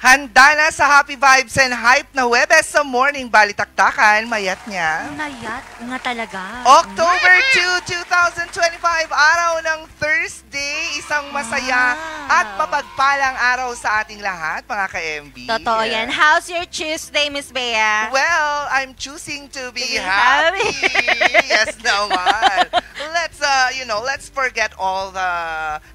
Handa na sa Happy Vibes and Hype na Huwebes sa morning balitaktakan, mayat niya. Mayat nga talaga. October 2, 2025, araw ng Thursday. Isang masaya at mapagpalang araw sa ating lahat, mga ka-MB. Totoo yan. How's your Tuesday, Miss Bea? Well, I'm choosing to be happy. Yes naman. Let's forget all the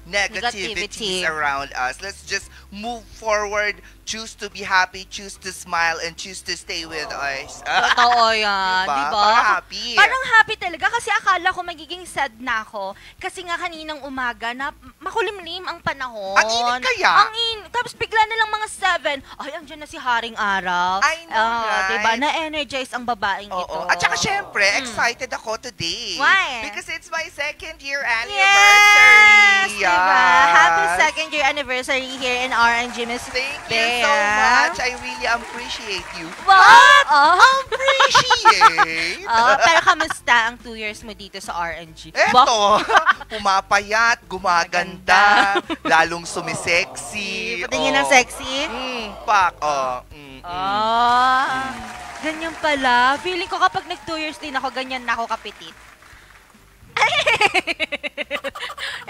negativities around us. Let's just move forward. Choose to be happy, choose to smile, and choose to stay with us. Totoo yan, diba? diba? Parang happy. Parang happy talaga kasi akala ko magiging sad na ako. Kasi nga kaninang umaga na makulimlim ang panahon. Ang init kaya? Ang init. Tapos bigla na lang mga 7. Ay, andyan na si Haring Araw. I know, right? Diba? Na-energize ang babaeng ito. At saka syempre, excited ako today. Why? Because it's my second year anniversary. Yes! Diba? Happy second year anniversary here in RNG, Miss Thank Bea. you so much. I really appreciate you. What? Appreciate? Pero kamusta ang 2 years mo dito sa RNG? Eto, pumapayat, gumaganda, lalong sumisexy. Patingin ng sexy? Pak. Ganyan pala. Feeling ko kapag nag 2 years din ako, ganyan na ako kapitit.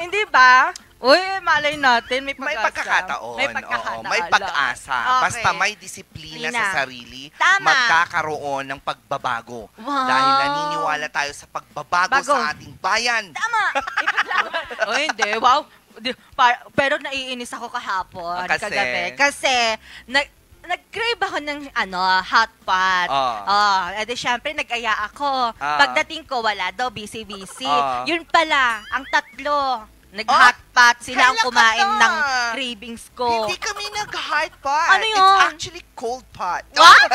Hindi ba? Uy, malay natin, may pag-asa. May pagkakataon. May pagkakataon. May pag-asa. Okay. Basta may disiplina sa sarili, Tama. magkakaroon ng pagbabago. Wow. Dahil naniniwala tayo sa pagbabago sa ating bayan. Tama! Ipaglaban. O hindi, wow. Pero naiinis ako kahapon, kagabi. Kasi, nag-crave ako ng hot pot. Edi syempre, nag-aya ako. Pagdating ko, wala daw, busy-busy. Yun pala, ang tatlo. Nag-hot pot sila ang kumain ng cravings ko. Hindi kami nag-hot pot. Ano yun? It's actually cold pot. What?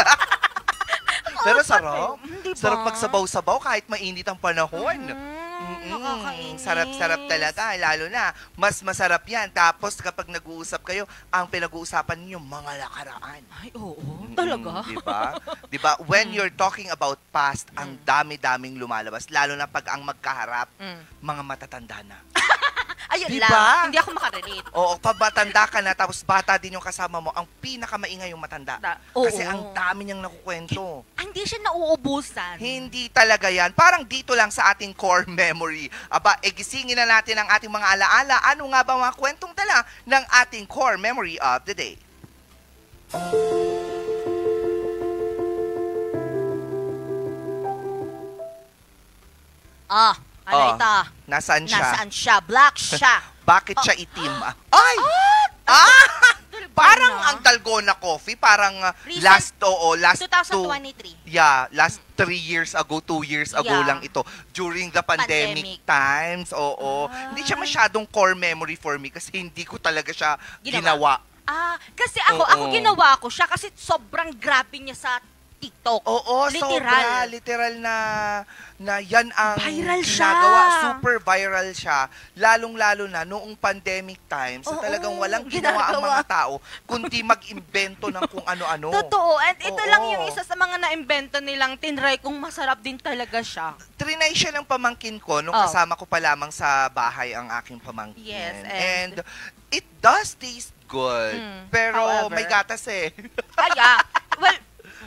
Pero sarap. Diba? Sarap pagsabaw-sabaw kahit mainit ang panahon. Nakakainis. Sarap-sarap talaga. Lalo na, mas masarap yan. Tapos kapag nag-uusap kayo, ang pinag-uusapan niyo mga nakaraan. Ay, oo. Talaga? Diba? When you're talking about past, ang dami-daming lumalabas. Lalo na pag ang magkaharap, mga matatanda na. Ayun diba? lang. Hindi ako makarelate. Oo, pag matanda ka na, tapos bata din yung kasama mo, ang pinakamaingay yung matanda. Kasi ang dami niyang nakukwento. Hindi siya nauubusan. Hindi talaga yan. Parang dito lang sa ating core memory. Aba, gisingin na natin ang ating mga alaala. Ano nga ba mga kwentong dala ng ating core memory of the day? Ano ito? Nasaan siya? Nasaan siya? Black siya. Bakit siya itim? Ay! Parang ang Dalgona Coffee, parang last 2023. Last 3 years ago, 2 years ago lang ito. During the pandemic times, Hindi siya masyadong core memory for me kasi hindi ko talaga siya ginawa. Kasi ako ginawa ko siya kasi sobrang grabe niya sa TikTok. Oo, literal. Literal na yan ang viral siya. Ginagawa. Super viral siya. Lalong-lalo na noong pandemic times na talagang walang ginawa ang mga tao kundi mag-imbento ng kung ano-ano. Totoo. And ito lang yung isa sa mga na-imbento nilang tinry kung masarap din talaga siya. Trinay siya ng pamangkin ko nung kasama ko pa lamang sa bahay ang aking pamangkin. Yes, and it does taste good. Pero however, may gatas eh. Well,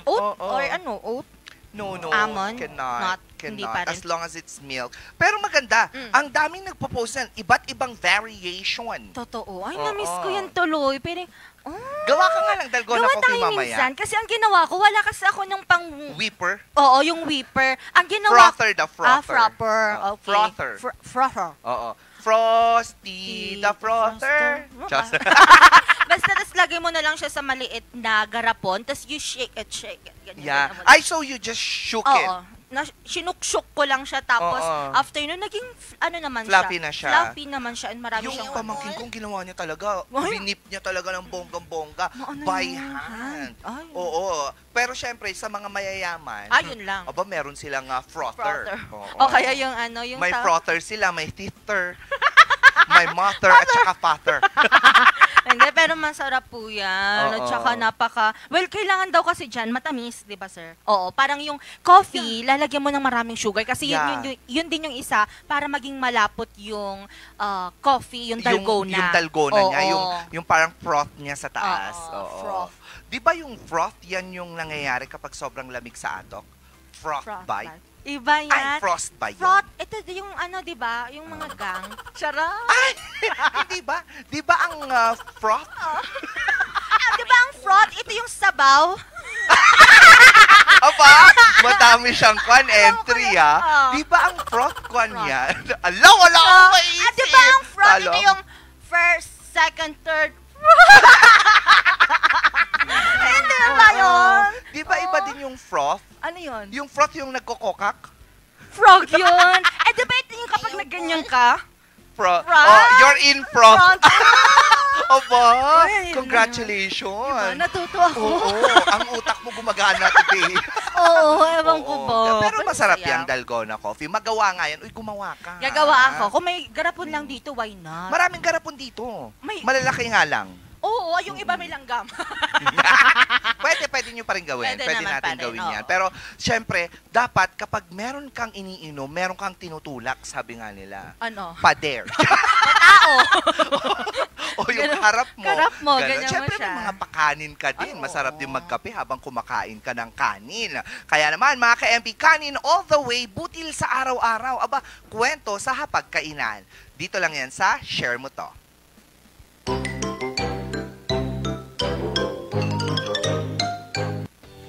oat or oat? No. Almond? Cannot. Hindi pa rin. As long as it's milk. Pero maganda. Ang daming nagpo-post yan. Iba't ibang variation. Totoo. Ay, na-miss ko yan tuloy. Pero, gawa ka nga lang Dalgona Coffee mamaya. Minsan. Kasi ang ginawa ko, wala kasi ako ng pang... Whipper? Oo, yung whipper. Ang ginawa... Frother, the frother. Frother. Okay. Frother. Frother. Oo. Frosty the frother. Basta tas lagay mo na lang siya sa maliit na garapon, tas you shake it. Ganyan. Ay, so you just shook it? Sinuksok ko lang siya, tapos after nun, naging fluffy na siya. Fluffy naman siya, and marami siyang... Yung pamangkin kong ginawa niya talaga, binip niya talaga ng bonggang-bongga by hand. Oo. Pero syempre, sa mga mayayaman, yun lang. Aba, meron silang frother. O kaya yung yung... May frother sila, may teether, may mother, at saka father. Hindi, pero masarap po yan. At saka well, kailangan daw kasi dyan, matamis, di ba, sir? Oo, parang yung coffee, lalagyan mo ng maraming sugar. Kasi yun din yung isa, para maging malapot yung coffee, yung dalgona. Yung dalgona niya, yung parang froth niya sa taas. Froth. Di ba yung froth, yan yung nangyayari kapag sobrang lamig sa atok? Froth bite. Iba yan. Ay, frostbite yun. Froth, ito yung di ba? Yung mga gang. Charot. Ay, hindi ba? Di ba ang froth? Di ba ang froth? Ito yung sabaw. Aba, madami siyang entry, Di ba ang froth yan? Wala akong maisip. Di ba ang froth? Ito yung first, second, third. Hindi ba yun? Di ba iba din yung froth? Ano yun? Yung froth yung nagkokokak? Frog yun. Di ba ito yung kapag nagganyan ka? Froth. Oh, you're in froth. Aba, congratulations. Diba, natuto ako. Oo, ang utak mo gumagana today. Oo, ewan ko ba. Pero masarap yung dalgona coffee. Magawa nga yan. Uy, gumawa ka. Gagawa ako. Kung may garapon lang dito, why not? Maraming garapon dito. Malalaki nga lang. Oo, yung iba may langgam. Pwede nyo pa rin gawin. Pwede natin gawin yan. Pero, syempre, dapat kapag meron kang iniinom, meron kang tinutulak, sabi nga nila. Ano? Pader. Tao. O yung harap mo. Harap mo, ganyan syempre, mo siya. May mga pakanin ka din. Masarap din magkape habang kumakain ka ng kanin. Kaya naman, mga ka-MP, kanin all the way, butil sa araw-araw. Aba, kwento sa hapagkainan. Dito lang yan sa Share Mo To.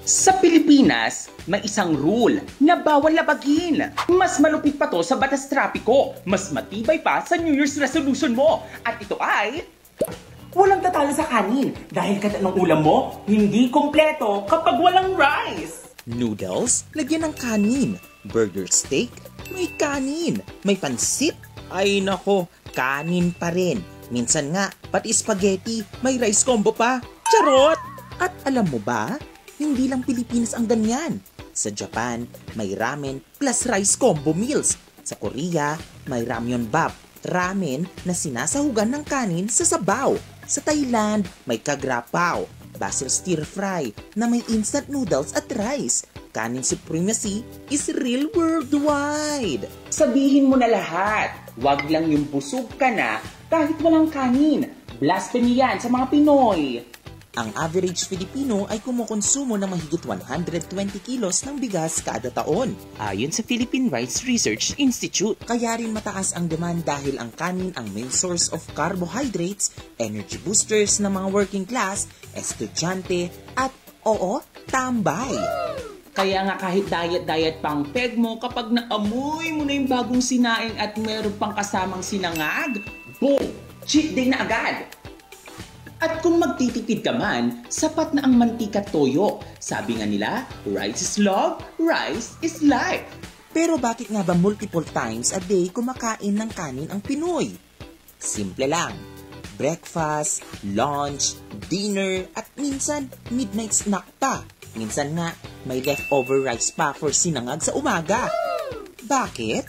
Sa Pilipinas, may isang rule na bawal labagin. Mas malupit pa to sa batas trapiko. Mas matibay pa sa New Year's resolution mo. At ito ay... walang tatalo sa kanin dahil kada ng ulam mo, hindi kompleto kapag walang rice. Noodles, lagyan ng kanin. Burger steak, may kanin. May pansit, ay nako, kanin pa rin. Minsan nga, pati spaghetti, may rice combo pa. Charot! At alam mo ba, hindi lang Pilipinas ang ganyan. Sa Japan, may ramen plus rice combo meals. Sa Korea, may ramyun bap, ramen na sinasahugan ng kanin sa sabaw. Sa Thailand, may kagrapao, basil stir fry na may instant noodles at rice. Kanin supremacy is real worldwide. Sabihin mo na lahat. Wag lang yung busog ka na kahit walang kanin. Blasphemy yan sa mga Pinoy. Ang average Filipino ay kumukonsumo ng mahigit 120 kilos ng bigas kada taon. Ayon sa Philippine Rice Research Institute, kaya rin mataas ang demand dahil ang kanin ang main source of carbohydrates, energy boosters ng mga working class, estudyante, at tambay. Kaya nga kahit diet pang peg mo, kapag naamoy mo na yung bagong sinaing at meron pang kasamang sinangag, boom! Cheat day na agad! At kung magtitipid ka man, sapat na ang mantika toyo. Sabi nga nila, rice is love, rice is life. Pero bakit nga ba multiple times a day kumakain ng kanin ang Pinoy? Simple lang. Breakfast, lunch, dinner, at minsan midnight snack pa. Minsan nga, may leftover rice pa for sinangag sa umaga. Bakit?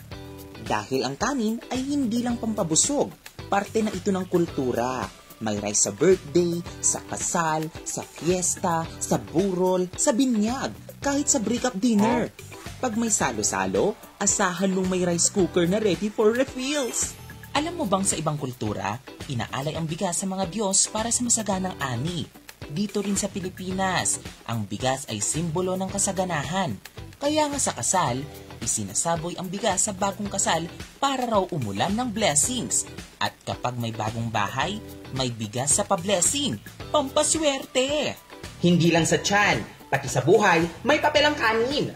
Dahil ang kanin ay hindi lang pampabusog. Parte na ito ng kultura. May rice sa birthday, sa kasal, sa fiesta, sa burol, sa binyag, kahit sa break-up dinner. Pag may salo-salo, asahan mong may rice cooker na ready for refills. Alam mo bang sa ibang kultura, inaalay ang bigas sa mga Diyos para sa masaganang ani? Dito rin sa Pilipinas, ang bigas ay simbolo ng kasaganahan. Kaya nga sa kasal, isinasaboy ang bigas sa bagong kasal para raw umulan ng blessings. At kapag may bagong bahay, may bigas sa pa-blessing, pampaswerte. Hindi lang sa tiyan, pati sa buhay, may papel ang kanin.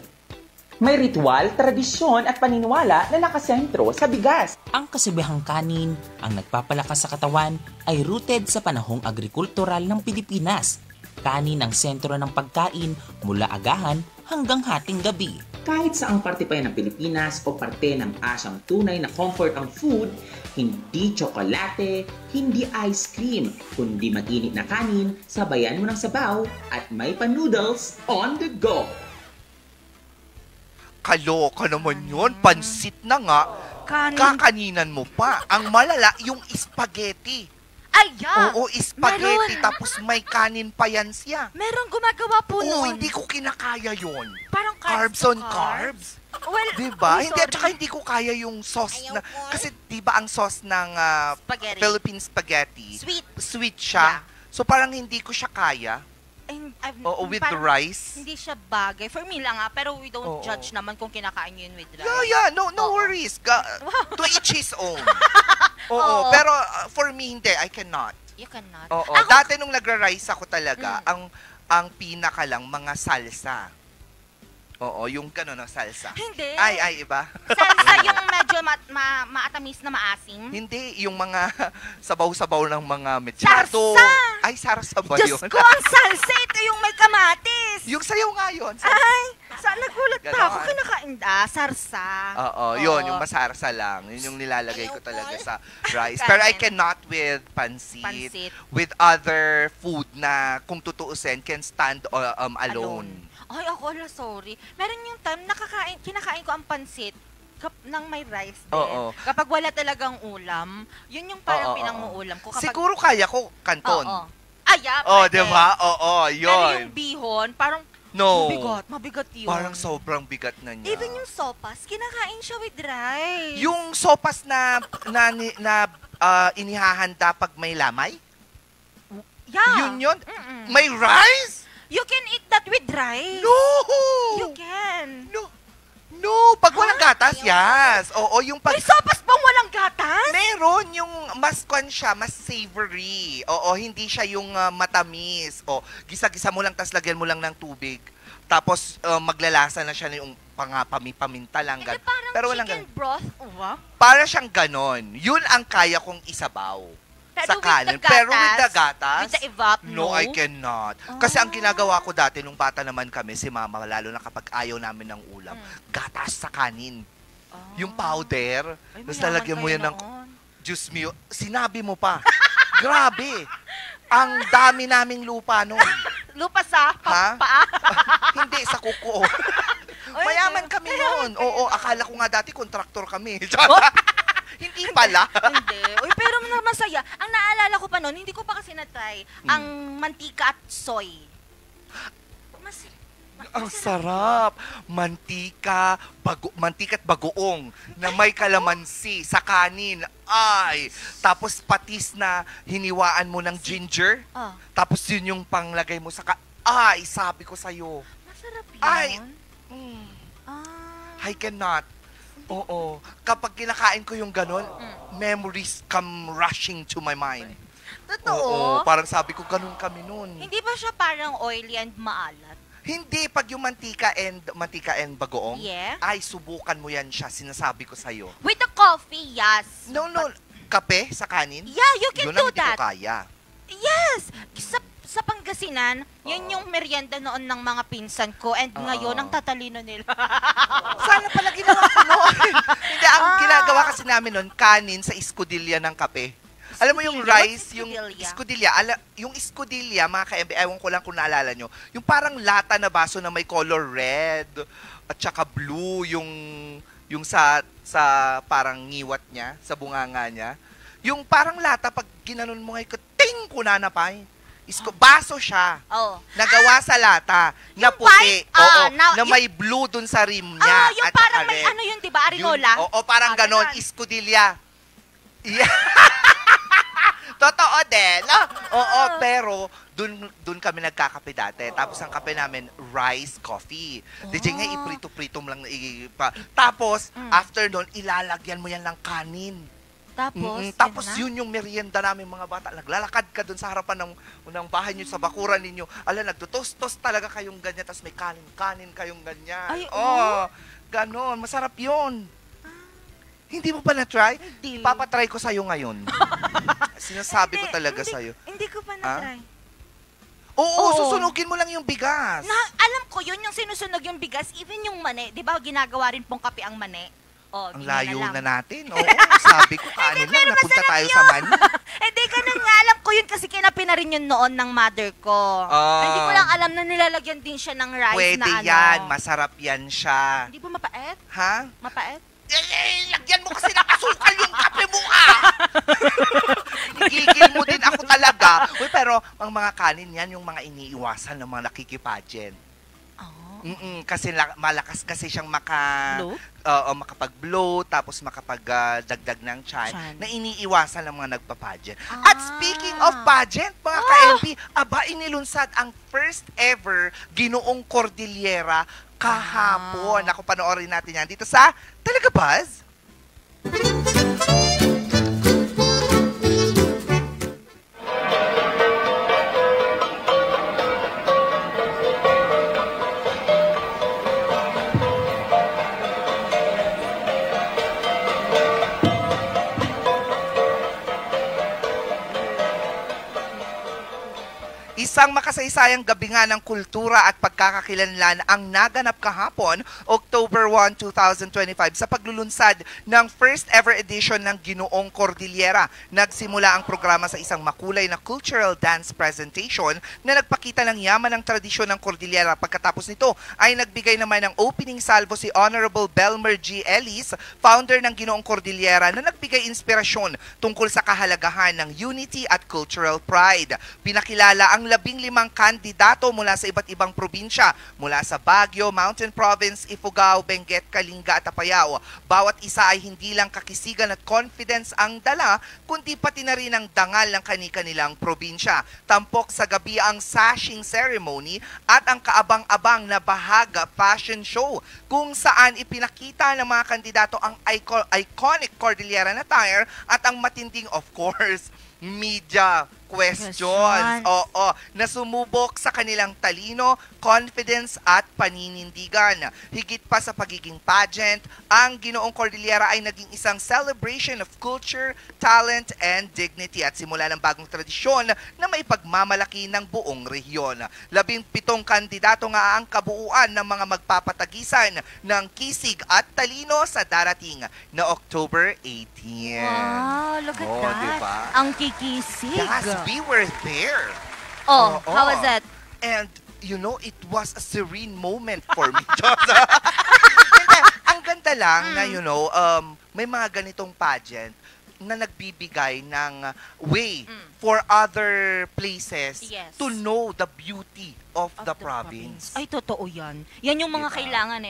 May ritual, tradisyon at paniniwala na nakasentro sa bigas. Ang kasabihang kanin, ang nagpapalakas sa katawan, ay rooted sa panahong agrikultural ng Pilipinas. Kanin ang sentro ng pagkain mula agahan hanggang hating gabi. Kahit saang parte pa yan ng Pilipinas o parte ng Asyang tunay na comfort ang food, hindi tsokolate, hindi ice cream, kundi mainit na kanin, sabayan mo ng sabaw at may pa-noodles on the go. Kaloka naman yun, pansit na nga, kakaninan mo pa. Ang malala, yung spaghetti. Ay, yeah. Oo, spaghetti. Tapos may kanin pa yan siya. Meron gumagawa po Oo, nun. hindi ko kinakaya yon. Parang Carbs on carbs. Well, diba? I'm Hindi, at sorry. saka hindi ko kaya yung sauce na, kasi diba ang sauce ng Spaghetti. Philippine spaghetti, Sweet. sweet siya. Yeah. So parang hindi ko siya kaya. Oo, with parang rice. Hindi siya bagay. For me lang pero we don't judge naman kung kinakain nyo yun with rice. Yeah, no worries. To each his own. Oo, pero for me, hindi. I cannot. You cannot. Oo, dati nung nagra-rice ako talaga, ang pinaka lang, mga salsa. Oo, yung gano'n na salsa. Hindi. Ay, iba. Salsa yung medyo maatamis na maasim. Hindi, yung mga sabaw-sabaw ng mga mechado. Sarsa! Ay, sarsa ba Diyos yun? ko, ang salsa. Ito yung may kamatis. Yung sayaw nga yun. Ay, nagulat pa ako. Ganon. Kinakain sarsa. Oo, yun, yung masarsa lang. Yun yung nilalagay ko talaga sa rice. Pero I cannot with pansit. With other food na kung tutuusin, can stand alone. Ay, ako, sorry. Meron yung time, kinakain ko ang pansit ng may rice din. Oo. Kapag wala talagang ulam, yun yung parang pinanguulam ko. Kapag, siguro kaya ko kanton. Oo. Ay, yeah, Oh, pwede. diba? Oo, yun. Pero yung bihon, parang No. mabigat yun. Parang sobrang bigat na niya. Even yung sopas, kinakain siya with rice. Yung sopas na inihahanda pag may lamay? Yeah. Yun yun? May rice? You can eat that with rice. No! You can. No, pag walang gatas, yes. Oo, yung pag... May sopas bang walang gatas? Meron, yung mas siya, mas savory. Oo, hindi siya yung matamis. O, gisa-gisa mo lang, tas lagyan mo lang ng tubig. Tapos, maglalasa na siya yung paminta lang. Hindi, parang pero walang chicken broth. para siyang ganon. Yun ang kaya kong isabaw. Pero Sa kanin. Pero with the gatas, with the evap, no, I cannot. Kasi ang ginagawa ko dati, nung bata naman kami, si mama, lalo na kapag ayaw namin ng ulam, gatas sa kanin. Yung powder, tapos lalagyan mo yan ng juice meal. Sinabi mo pa. Grabe. Ang dami naming lupa noon. Lupa sa paa? Hindi, sa kuko. Mayaman kami noon. Oo, akala ko nga dati kontraktor kami. Hindi pala. Hindi. Uy, pero masaya. Ang naalala ko pa noon, hindi ko pa kasi na-try, ang mantika at soy. Ang sarap. Mantika at bagoong na may kalamansi sa kanin. Ay, tapos patis na hiniwaan mo ng ginger. Tapos yun yung panglagay mo sa ay, sabi ko sa'yo. Masarap yun. Ay, I cannot. Oo. Kapag kinakain ko yung ganon, memories come rushing to my mind. Totoo? Oo, parang sabi ko, ganon kami nun. Hindi ba siya parang oily and maalat? Hindi, pag yung mantika and bagoong, Yeah. ay, subukan mo yan siya, sinasabi ko sa'yo. With the coffee, yes. No, kape sa kanin? Yeah, you can Yun do ang hindi that. ko kaya. Yes! Sa Pangasinan, yun yung merienda noon ng mga pinsan ko and ngayon ang tatalino nila. Sana pala ginawa ko noon. Hindi, ang ginagawa kasi namin noon, kanin sa iskudilya ng kape. Alam mo yung rice, yung iskudilya, yung iskudilya, mga ka-MB, ewan ko lang kung naalala nyo, yung parang lata na baso na may color red at saka blue, yung sa parang ngiwat niya, sa bunganga niya. Yung parang lata, pag ginanon mo ngayon, ting, kunanapay. Baso siya. Nagawa sa lata, na puti, na may blue dun sa rim niya. Yung parang may ano yun, diba? Arinola? Oo, parang ganon, iskudilya. Yeah. Totoo din. Oo, pero dun kami nagkakape dati. Tapos ang kape namin, rice coffee. DJ nga, iprito-prito mo lang. Tapos, after nun, ilalagyan mo yan ng kanin. Tapos yun yung merienda namin mga bata. Naglalakad ka dun sa harapan ng bahay nyo, sa bakuran ninyo. Nagtutos-tos talaga kayong ganyan. Tapos may kanin kayong ganyan. Ay, ganon. Masarap yun. Hindi mo pa na-try? Hindi. Papatry ko sa'yo ngayon. Sinasabi ko talaga sa'yo. Hindi ko pa na-try. Oo, susunugin mo lang yung bigas. Alam ko yun, yung sinusunog yung bigas, even yung mani. Di ba ginagawa rin pong kape ang mani? Ang layo na natin. Oo, sabi ko kanin lang, napunta tayo sa mani. Hindi, ganun nga. Alam ko yun kasi kinapi na rin yun noon ng mother ko. Hindi ko lang alam na nilalagyan din siya ng rice Pwede na ano. yan, masarap yan siya. Hindi ba mapait? Ha? Mapait? Lagyan mo kasi nakasukal yung kape mo ka! Gigil mo din ako Pero ang mga kanin yan, yung mga iniiwasan ng mga nakikipagent. Kasi malakas kasi siyang makapag-blow, tapos makapag-dagdag ng tiyan, na iniiwasan ng mga nagpa-pageant. At speaking of pageant, mga ka-MP, inilunsad ang first ever Ginoong Cordillera kahapon. Ako, panoorin natin yan dito sa Talaga Buzz. Isang makasaysayang gabi nga ng kultura at pagkakakilanlan ang naganap kahapon, October 1, 2025, sa paglulunsad ng first ever edition ng Ginoong Cordillera. Nagsimula ang programa sa isang makulay na cultural dance presentation na nagpakita ng yaman ng tradisyon ng Cordillera. Pagkatapos nito ay nagbigay naman ng opening salvo si Honorable Belmer G. Ellis, founder ng Ginoong Cordillera, na nagbigay inspirasyon tungkol sa kahalagahan ng unity at cultural pride. Pinakilala ang 15 kandidato mula sa iba't ibang probinsya, mula sa Baguio, Mountain Province, Ifugao, Benguet, Kalinga at Apayao. Bawat isa ay hindi lang kakisigan at confidence ang dala, kundi pati na rin ang dangal ng kani-kanilang probinsya. Tampok sa gabi ang sashing ceremony at ang kaabang-abang na Bahaga Fashion Show, kung saan ipinakita ng mga kandidato ang iconic Cordillera attire at ang matinding, of course, media questions. Oo, na sumubok sa kanilang talino, confidence at paninindigan. Higit pa sa pagiging pageant, ang Ginoong Cordillera ay naging isang celebration of culture, talent, and dignity at simula ng bagong tradisyon na may pagmamalaki ng buong rehiyon. 17 kandidato nga ang kabuuan ng mga magpapatagisan ng kisig at talino sa darating na October 18. Wow, look at that. Diba? Ang kikisig. Yes, we were there. How was that? And, you know, it was a serene moment for me. Ang ganda lang na, you know, may mga ganitong pageant na nagbibigay ng way for other places to know the beauty of the province. Ay, totoo yan. Yan yung mga kailangan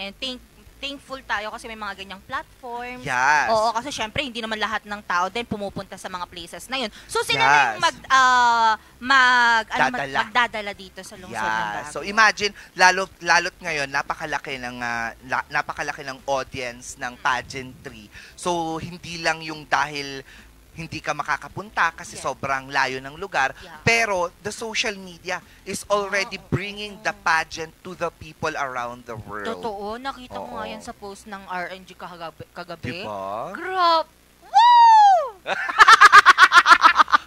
thankful tayo kasi may mga ganyang platforms. Yes. Oo, kasi syempre hindi naman lahat ng tao din pumupunta sa mga places na yun. So sila na yung magdadala dito sa lungsod ng Baguio. So imagine, lalo't ngayon napakalaki ng audience ng pageantry. So hindi lang yung dahil hindi ka makakapunta kasi sobrang layo ng lugar, pero the social media is already bringing the pageant to the people around the world. Totoo, nakita mo nga yan sa post ng RNG kagabi. Diba? Grabe! Woo!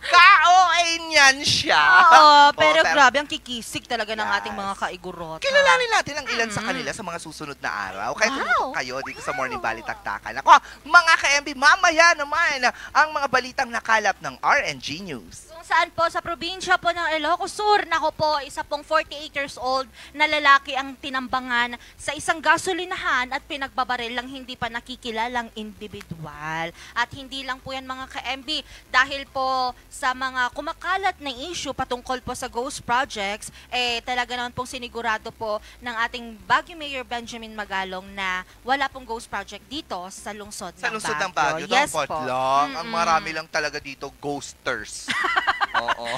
Ka-OA niyan siya. Oo, pero grabe, ang kikisig talaga ng ating mga kaigurot. Kilalanin natin ang ilan sa kanila sa mga susunod na araw. Kaya tumutok kayo dito sa Morning Balitaktakan. Ako, mga ka-MB, mamaya naman ang mga balitang nakalap ng RNG News. Kung saan po sa probinsya po ng Ilocos Sur, nako po, isa pong 48 years old na lalaki ang tinambangan sa isang gasolinahan at pinagbabaril lang hindi pa nakikilalang individual. At hindi lang po yan mga ka-MB, dahil po sa mga kumakalat na issue patungkol po sa ghost projects, talaga naman pong sinigurado po ng ating Baguio Mayor Benjamin Magalong na wala pong ghost project dito sa lungsod ng Baguio. Sa lungsod ng Baguio, yes po. Ang marami lang talaga dito, ghosters. Oo.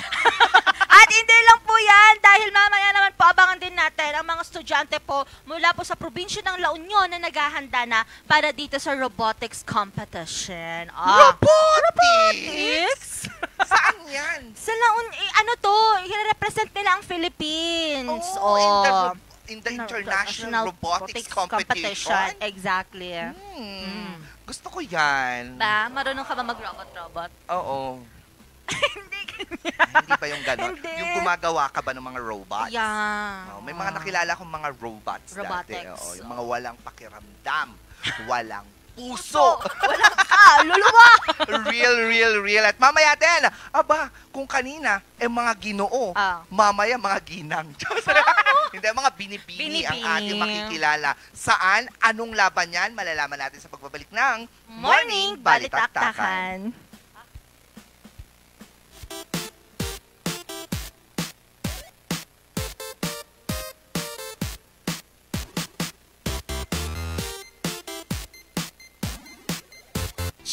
At hindi lang po yan, dahil mamaya naman po abangan din natin ang mga estudyante po mula po sa probinsya ng La Union na naghahanda na para dito sa robotics competition. Robotics? Saan yan? Sa La i-represent nila ang Philippines. In the International Robotics Competition? Exactly. Gusto ko yan. Marunong ka ba mag-robot-robot? Oo. Hindi Hindi ba yung gano'n? Yung gumagawa ka ba ng mga robots? Yeah. May mga nakilala akong mga robots dati. Yung mga walang pakiramdam, walang puso. Walang luluwa. Real. At mamaya din, kung kanina, mga Ginoo, mamaya mga ginang. Hindi, mga binibini ang ating makikilala. Saan? Anong laban yan? Malalaman natin sa pagbabalik ng Morning Balitaktakan.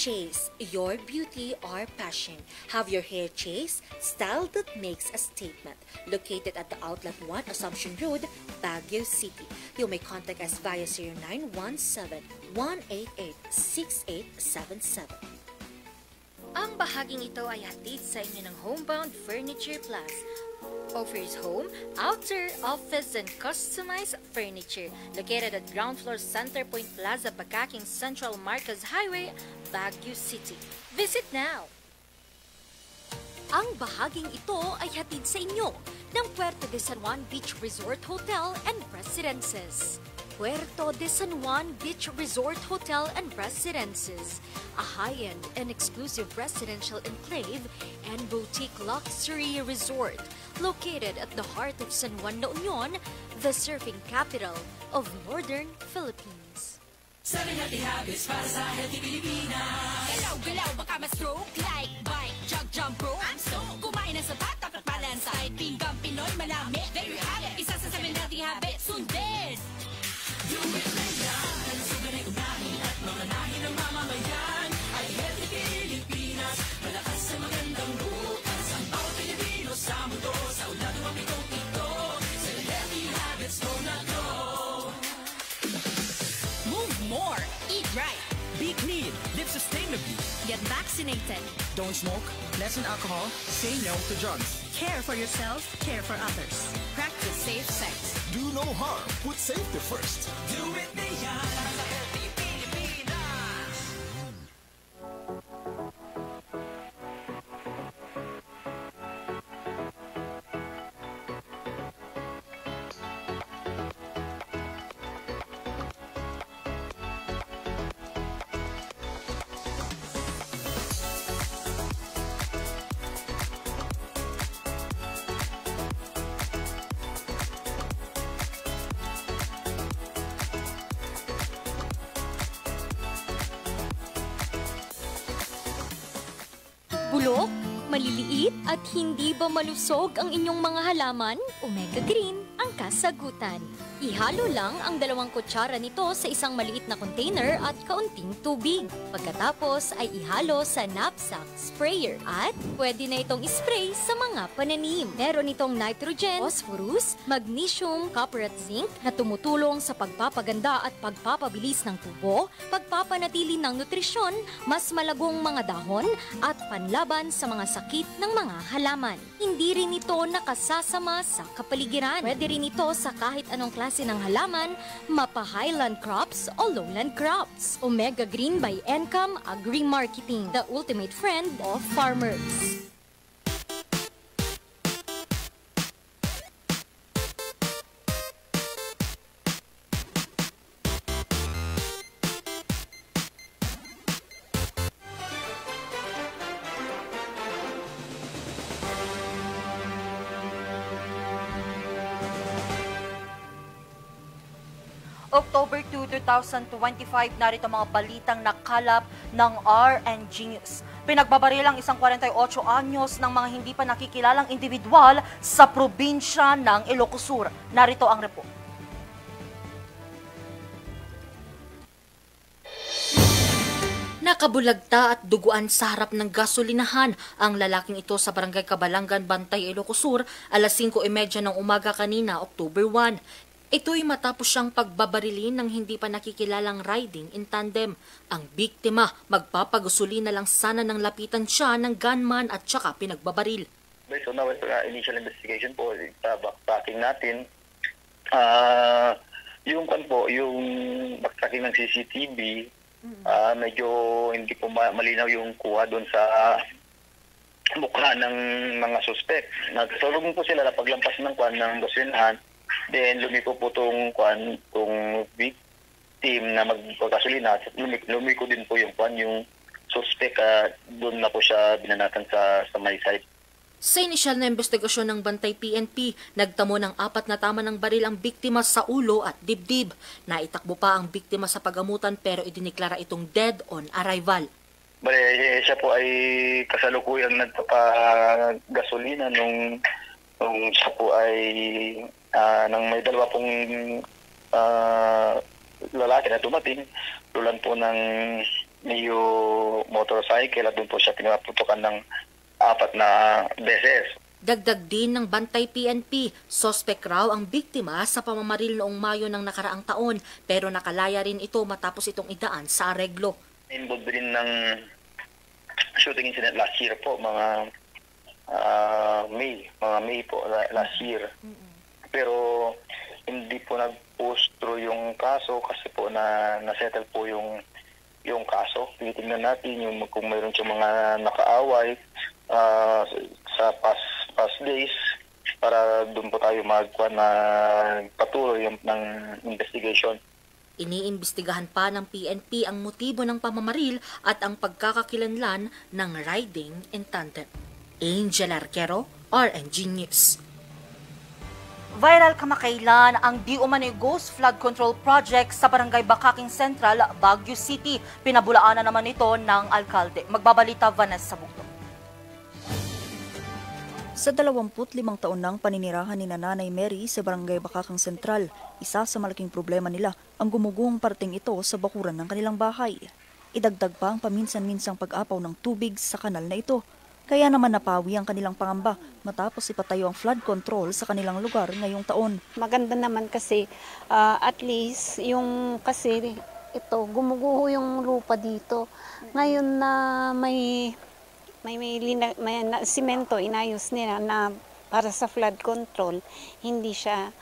Chase, your beauty or passion. Have your hair chase, style that makes a statement. Located at the Outlet 1 Assumption Road, Baguio City. You may contact us via 0917-188-6877. Ang bahaging ito ay hatid sa inyo ng Homebound Furniture Plus. Offers home, outer, office, and customized furniture. Located at ground floor Centerpoint Plaza, Bakaking Central Marcos Highway, Baguio City. Visit now! Ang bahaging ito ay hatid sa inyo ng Puerto de San Juan Beach Resort Hotel and Residences. Puerto de San Juan Beach Resort Hotel and Residences, a high-end and exclusive residential enclave and boutique luxury resort located at the heart of San Juan La Union, the surfing capital of Northern Philippines. 7 healthy habits para sa healthy Pilipinas. Galaw-galaw, baka ma-stroke like bike, jog, jump, rope. I'm stoked. Kumain ng sapat, dapat balance side. Pinggang Pinoy, malami. There you have it. Isa sa 7 healthy habits. Sundin! Do it na yan. Sugarin unahin at mamanahin ng mamamayan. Ay healthy Pilipinas. Malakas sa magandang bukas. Ang bawat Pilipino sa mundo. Sa ulado ang pitong ito. 7 healthy habits mo na to. Move more. Eat right. Be clean. Live sustainably. Get vaccinated. Don't smoke. Lessen alcohol. Say no to drugs. Care for yourself. Care for others. Practice safe sex. Do no harm. Put safety first. Do it na yan. Sa healthy Pilipinas. Bulok, maliliit at hindi ba malusog ang inyong mga halaman? Omega Green ang kasagutan. Ihalo lang ang 2 kutsara nito sa isang maliit na container at kaunting tubig. Pagkatapos ay ihalo sa knapsack sprayer at pwede na itong ispray sa mga pananim. Meron itong nitrogen, phosphorus, magnesium, copper at zinc na tumutulong sa pagpapaganda at pagpapabilis ng tubo, pagpapanatili ng nutrisyon, mas malagong mga dahon at panlaban sa mga sakit ng mga halaman. Hindi rin ito nakasasama sa kapaligiran. Pwede rin ito sa kahit anong klase ng halaman, mapa-highland crops o lowland crops. Omega Green by Encam Agri-Marketing, the ultimate friend of farmers. October 2, 2025, narito mga balitang nakalap ng RNG News. Pinagbabarilang isang 48 anyos ng mga hindi pa nakikilalang individual sa probinsya ng Ilocos Sur. Narito ang report. Nakabulagta at duguan sa harap ng gasolinahan ang lalaking ito sa Barangay Cabalangan, Bantay, Ilocos Sur, alas 5:30 ng umaga kanina, October 1. Ito'y matapos siyang pagbabarilin ng hindi pa nakikilalang riding in tandem. Ang biktima, magpapagusulina lang sana nang lapitan siya ng gunman at saka pinagbabaril. Based on our initial investigation po, backtracking natin, yung backtracking ng CCTV, medyo hindi po malinaw yung kuha doon sa mukha ng mga suspect. Nagsalubong po sila na paglampas ng kuha ng gasolinahan. Then lumiko po itong victim na magpagasolina. Lumiko din po yung suspect. Doon na po siya binanatan sa may site. Sa inisyal na investigasyon ng Bantay PNP, nagtamo ng 4 na tama ng baril ang biktima sa ulo at dibdib. Naitakbo pa ang biktima sa pagamutan pero idiniklara itong dead on arrival. Bale, siya po ay kasalukuyang nagpapagasolina nung siya po ay nang may 2 pong lalaki na dumating, tulan po ng Neo motorcycle at doon po siya pinaputukan ng 4 na beses. Dagdag din ng bantay PNP, sospek raw ang biktima sa pamamaril noong Mayo ng nakaraang taon pero nakalaya rin ito matapos itong idaan sa areglo. Involved rin ng shooting incident last year po, mga May po last year. Pero hindi po nag-push through yung kaso kasi po na-settle po yung kaso. Titingnan natin kung mayroon siyang mga nakaaway sa past days para doon po tayo patuloy ng investigation. Iniimbestigahan pa ng PNP ang motibo ng pamamaril at ang pagkakakilanlan ng riding in tandem. Angel Arquero, RNG News. Viral kamakailan ang di umano'y Ghost Flood Control Project sa Barangay Bakaking Central, Baguio City. Pinabulaanan naman ito ng alkalde. Magbabalita Vanessa Bugto. Sa 25 taon ng paninirahan ni Nanay Mary sa Barangay Bakaking Central, isa sa malaking problema nila ang gumugong parteng ito sa bakuran ng kanilang bahay. Idagdag pa ang paminsan-minsang pag-apaw ng tubig sa kanal na ito. Kaya naman napawi ang kanilang pangamba matapos ipatayo ang flood control sa kanilang lugar ngayong taon. Maganda naman kasi at least yung kasi ito gumuguho yung lupa dito. Ngayon na may simento inayos nila na para sa flood control, hindi siya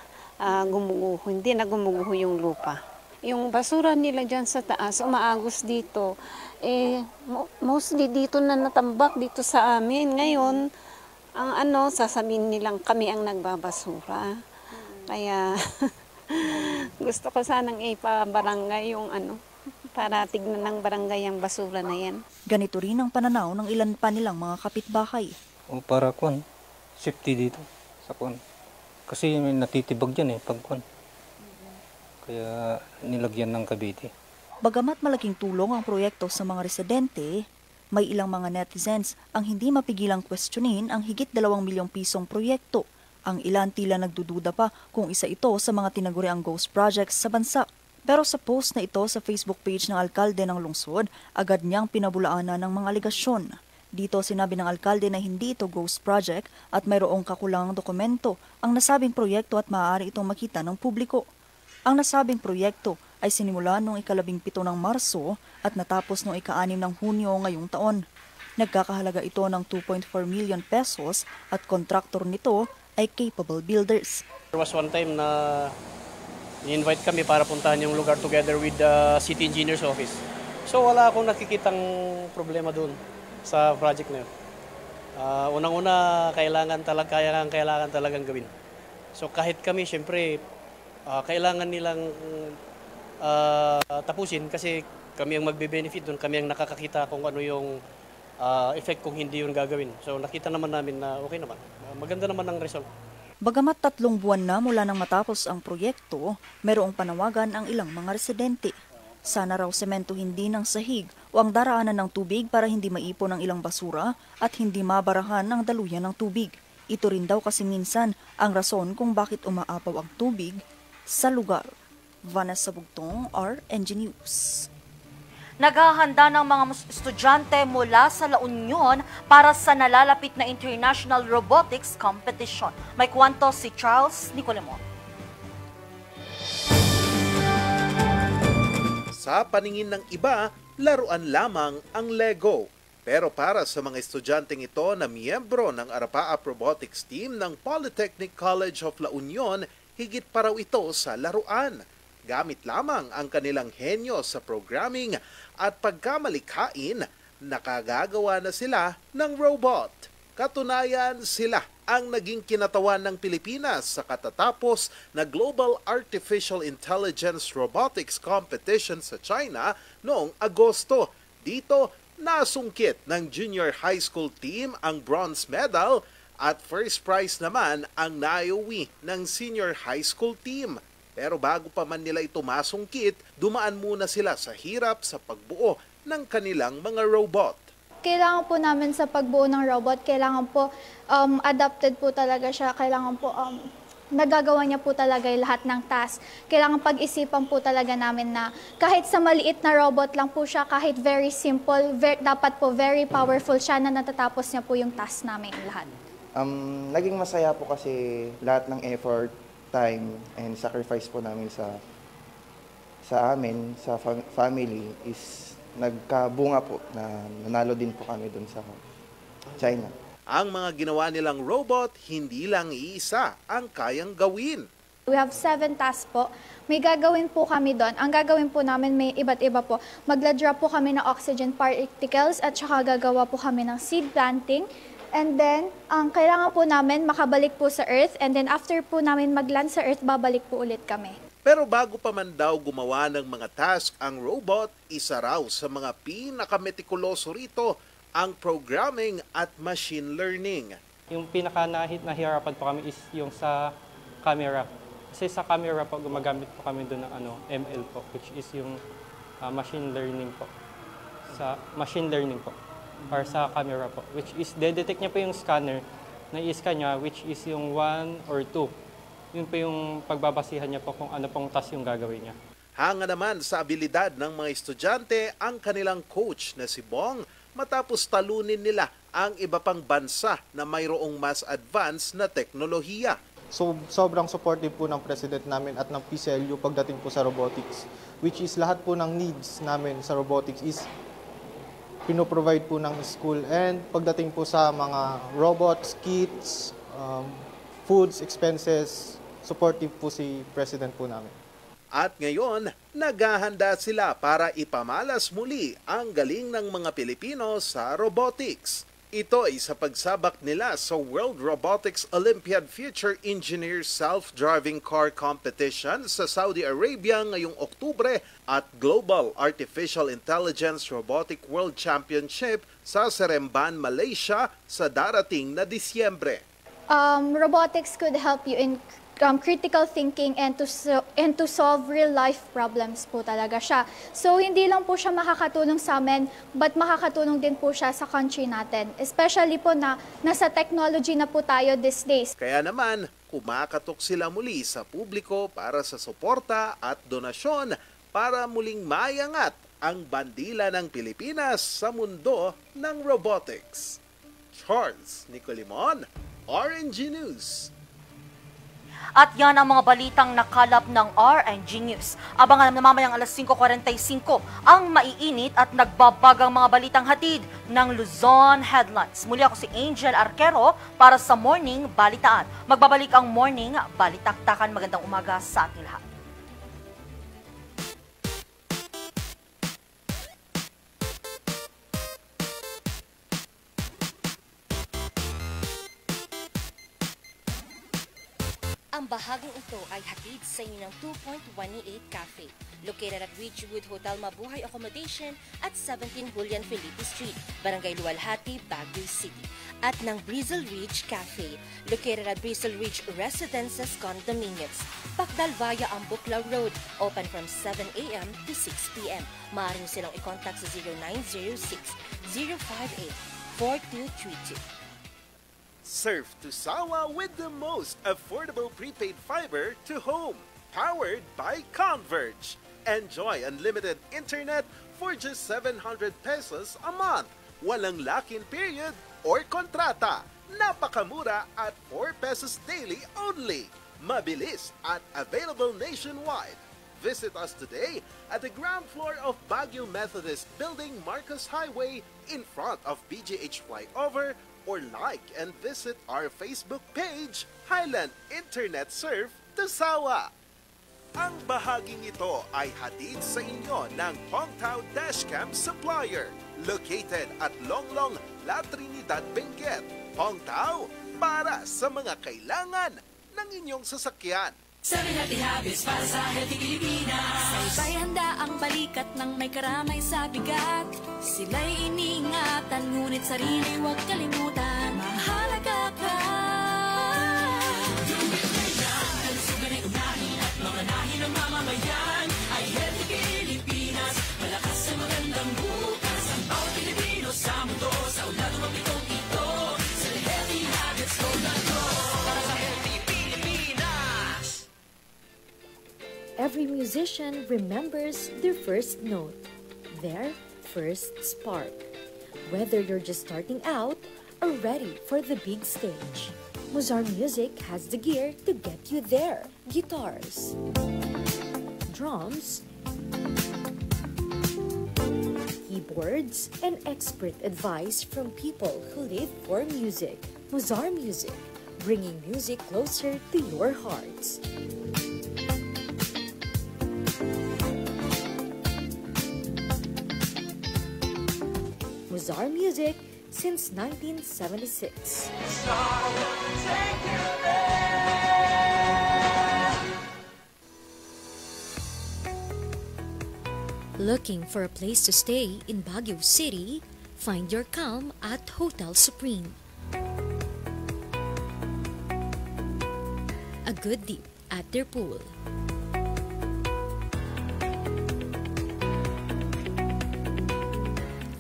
gumuguho, hindi na gumuguho yung lupa. Yung basura nila dyan sa taas, umaagos dito. Mostly dito na natambak dito sa amin. Ngayon, sasabihin nilang kami ang nagbabasura. Kaya gusto ko sanang ipabarangay yung para tignan ng barangay ang basura na yan. Ganito rin ang pananaw ng ilan pa nilang mga kapitbahay. Para safety dito sa kasi may natitibag dyan pag kaya nilagyan ng kabiti. Bagamat malaking tulong ang proyekto sa mga residente, may ilang mga netizens ang hindi mapigilang questionin ang higit 2 milyong pisong proyekto. Ang ilan tila nagdududa pa kung isa ito sa mga tinaguriang ghost projects sa bansa. Pero sa post na ito sa Facebook page ng alkalde ng lungsod, agad niyang pinabulaanan ng mga aligasyon. Dito sinabi ng alkalde na hindi ito ghost project at mayroong kakulangang dokumento ang nasabing proyekto at maaari itong makita ng publiko. Ang nasabing proyekto ay sinimula noong 17 ng Marso at natapos noong 6 ng Hunyo ngayong taon. Nagkakahalaga ito ng 2.4 million pesos at kontraktor nito ay Capable Builders. There was one time na i-invite kami para puntahan yung lugar together with the City Engineer's Office. So wala akong nakikitang problema doon sa project na yun. Unang-una, kailangan talagang gawin. So kahit kami, syempre, kailangan nilang tapusin kasi kami ang magbe-benefit doon, kami ang nakakakita kung ano yung effect kung hindi yun gagawin. So nakita naman namin na okay naman, maganda naman ang result. Bagamat 3 buwan na mula nang matapos ang proyekto, mayroong panawagan ang ilang mga residente. Sana raw sementohin din ng sahig o ang daraanan ng tubig para hindi maipon ang ilang basura at hindi mabarahan ang daluyan ng tubig. Ito rin daw kasi minsan ang rason kung bakit umaapaw ang tubig sa lugar. Vanessa Bugtong, RNG News. Naghahanda ng mga estudyante mula sa La Union para sa nalalapit na International Robotics Competition. May kwento si Charles Nicolemon. Sa paningin ng iba, laruan lamang ang Lego. Pero para sa mga estudyanteng ito na miyembro ng Arapaap Robotics Team ng Polytechnic College of La Union, higit pa raw ito sa laruan. Gamit lamang ang kanilang henyo sa programming at pagkamalikhain, nakagagawa na sila ng robot. Katunayan, sila ang naging kinatawan ng Pilipinas sa katatapos na Global Artificial Intelligence Robotics Competition sa China noong Agosto. Dito, nasungkit ng junior high school team ang bronze medal at first prize naman ang naiuwi ng senior high school team. Pero bago pa man nila ito masungkit, dumaan muna sila sa hirap sa pagbuo ng kanilang mga robot. Kailangan po namin sa pagbuo ng robot, kailangan po adapted po talaga siya. Kailangan po nagagawa niya po talaga lahat ng task. Kailangan pag-isipan po talaga namin na kahit sa maliit na robot lang po siya, kahit very simple, dapat po very powerful siya na natatapos niya po yung task namin lahat. Naging masaya po kasi lahat ng effort, time, and sacrifice po namin sa amin, sa family, is nagkabunga po na nanalo din po kami dun sa China. Ang mga ginawa nilang robot, hindi lang iisa ang kayang gawin. We have 7 tasks po. May gagawin po kami doon. Ang gagawin po namin may iba't iba po. Magla-drop po kami ng oxygen particles at saka gagawa po kami ng seed planting. And then, ang kailangan po namin makabalik po sa Earth. And then after po namin mag-land sa Earth, babalik po ulit kami. Pero bago pa man daw gumawa ng mga task ang robot, isa raw sa mga pinakametikuloso rito ang programming at machine learning. Yung pinaka-nahihirapan po kami is yung sa camera. Kasi sa camera po, gumagamit po kami doon ng ML po, which is yung machine learning po. Sa machine learning po, or sa camera po, which is, detect niya po yung scanner na i-scan niya, which is yung 1 or 2. Yun po yung pagbabasihan niya po kung ano pong task yung gagawin niya. Hanga naman sa abilidad ng mga estudyante ang kanilang coach na si Bong matapos talunin nila ang iba pang bansa na mayroong mas advanced na teknolohiya. So, sobrang supportive po ng president namin at ng PCLU pagdating po sa robotics, which is lahat po ng needs namin sa robotics is pinoprovide po ng school, and pagdating po sa mga robots, kits, foods, expenses, supportive po si president po namin. At ngayon, naghahanda sila para ipamalas muli ang galing ng mga Pilipino sa robotics. Ito ay sa pagsabak nila sa World Robotics Olympiad Future Engineer Self-Driving Car Competition sa Saudi Arabia ngayong Oktubre at Global Artificial Intelligence Robotic World Championship sa Seremban, Malaysia sa darating na Disyembre. Robotics could help you in critical thinking and to solve real life problems po talaga siya. So hindi lang po siya makakatulong sa amin, but makakatulong din po siya sa country natin. Especially po na nasa technology na po tayo these days. Kaya naman, kumakatok sila muli sa publiko para sa suporta at donasyon para muling mayangat ang bandila ng Pilipinas sa mundo ng robotics. Charles Nicolimon, RNG News. At yan ang mga balitang nakalap ng RNG News. Abangan mamayang alas 5:45 ang maiinit at nagbabagang mga balitang hatid ng Luzon Headlines. Muli ako si Angel Arquero para sa Morning Balitaan. Magbabalik ang Morning Balitaktakan. Magandang umaga sa ating lahat. Ang bahaging ito ay hatid sa inyo ng 2.188 Cafe, located at Ridgewood Hotel Mabuhay Accommodation at 17 Julian Felipe Street, Barangay Luwalhati, Baguio City. At ng Brizzle Ridge Cafe, located at Brizzle Ridge Residences Condominiums, Pacdal via Ambuclaw Road, open from 7 a.m. to 6 p.m. Maaaring silang i-contact sa 0906-058-4232. Surf to Sawa with the most affordable prepaid fiber to home, powered by Converge. Enjoy unlimited internet for just 700 pesos a month. Walang lock-in period or kontrata. Napakamura at 4 pesos daily only. Mabilis at available nationwide. Visit us today at the ground floor of Baguio Methodist Building, Marcos Highway, in front of BGH Flyover, or like and visit our Facebook page, Highland Internet Surf to Sawa. Ang bahaging ito ay hatid sa inyo ng Hongtao Dashcam Supplier, located at Longlong, La Trinidad, Benguet. Hongtao, para sa mga kailangan ng inyong sasakyan. 7 Healthy Habits para sa Healthy Pilipinas. Sabay handa ang balikat ng may karamay sa bigat. Sila'y iniingatan, ngunit sarili huwag kalimutan. Mahalaga ka. Do it right now. Kalusugan ay unahin at mga nahin ng mamamayan ay Healthy Pilipinas. Malakas sa magandang bukas. Ang bawat Pilipino sa mundo, sa ulan ng mabitong ito. Sa Healthy Habits ko na to. Para sa Healthy Pilipinas. every musician remembers their first note, their first spark. Whether you're just starting out or ready for the big stage, Mozar Music has the gear to get you there. Guitars, drums, keyboards, and expert advice from people who live for music. Mozar Music, bringing music closer to your hearts. Mozar Music since 1976. Looking for a place to stay in Baguio City? Find your calm at Hotel Supreme. A good dip at their pool.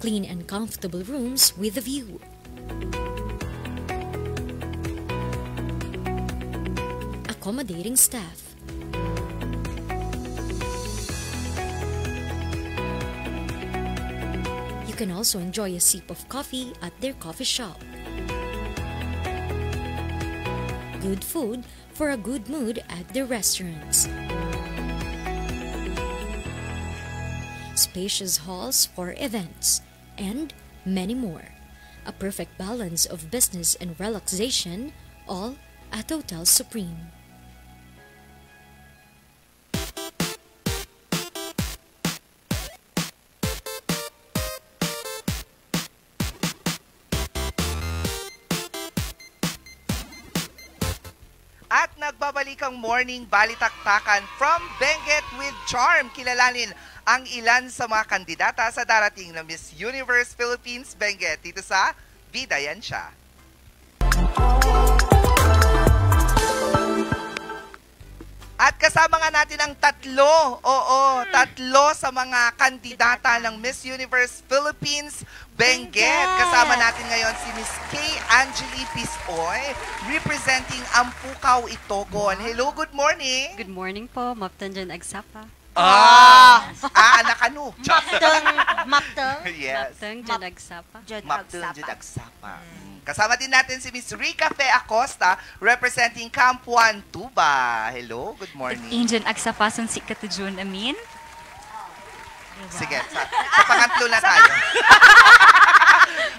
Clean and comfortable rooms with a view. Accommodating staff. You can also enjoy a sip of coffee at their coffee shop. Good food for a good mood at their restaurants. Spacious halls for events, and many more. A perfect balance of business and relaxation, all at Hotel Supreme. At nagbabalik ang morning balitaktakan from Benguet with Charm. Kilalanin ang ilan sa mga kandidata sa darating na Miss Universe Philippines Benguet dito sa Bida Yan Siya. At kasama nga natin ang tatlo sa mga kandidata ng Miss Universe Philippines Benguet. Kasama natin ngayon si Miss K. Angeli Pisoy, representing Ampukaw, Itogon. Hello, good morning. Good morning po, Maptanjan Agsapa. Anak ano? Maptang? Yes. Maptang Jan Agsapa. Maptang Jan Agsapa. Kasama din natin si Miss Rica Fe Acosta, representing Camp 1 Tuba. Hello, good morning. Injan Agsapa, si Katujun Amin. Sige, sa pangatlo na tayo.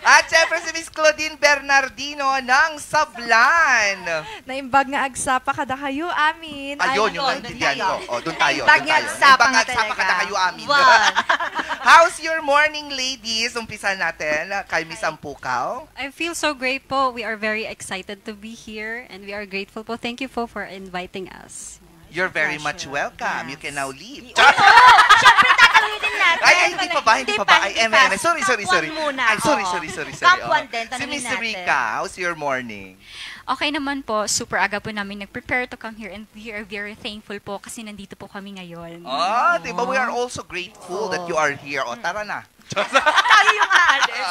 At syempre si Miss Claudine Bernardino ng Sablan. Naimbag nga agsapa kada kayo amin. Ayun, yung naintindihan ko. Doon tayo. Naimbag nga agsapa nga talaga. Kada kayo amin. How's your morning, ladies? Umpisa natin kay Miss Ampukaw. I feel so great po. We are very excited to be here and we are grateful po. Thank you po for inviting us. You're very much welcome. You can now leave. Siyempre, tatanungin natin. Ay, hindi pa ba? Ay, Sorry. Ay, sorry. Camp 1 din, Si tanungin Miss natin. Rica, how's your morning? Okay naman po, super aga po namin nag-prepare to come here and we are very thankful po kasi nandito po kami ngayon. Diba? We are also grateful that you are here. O, tara na. Tayo yung aalis.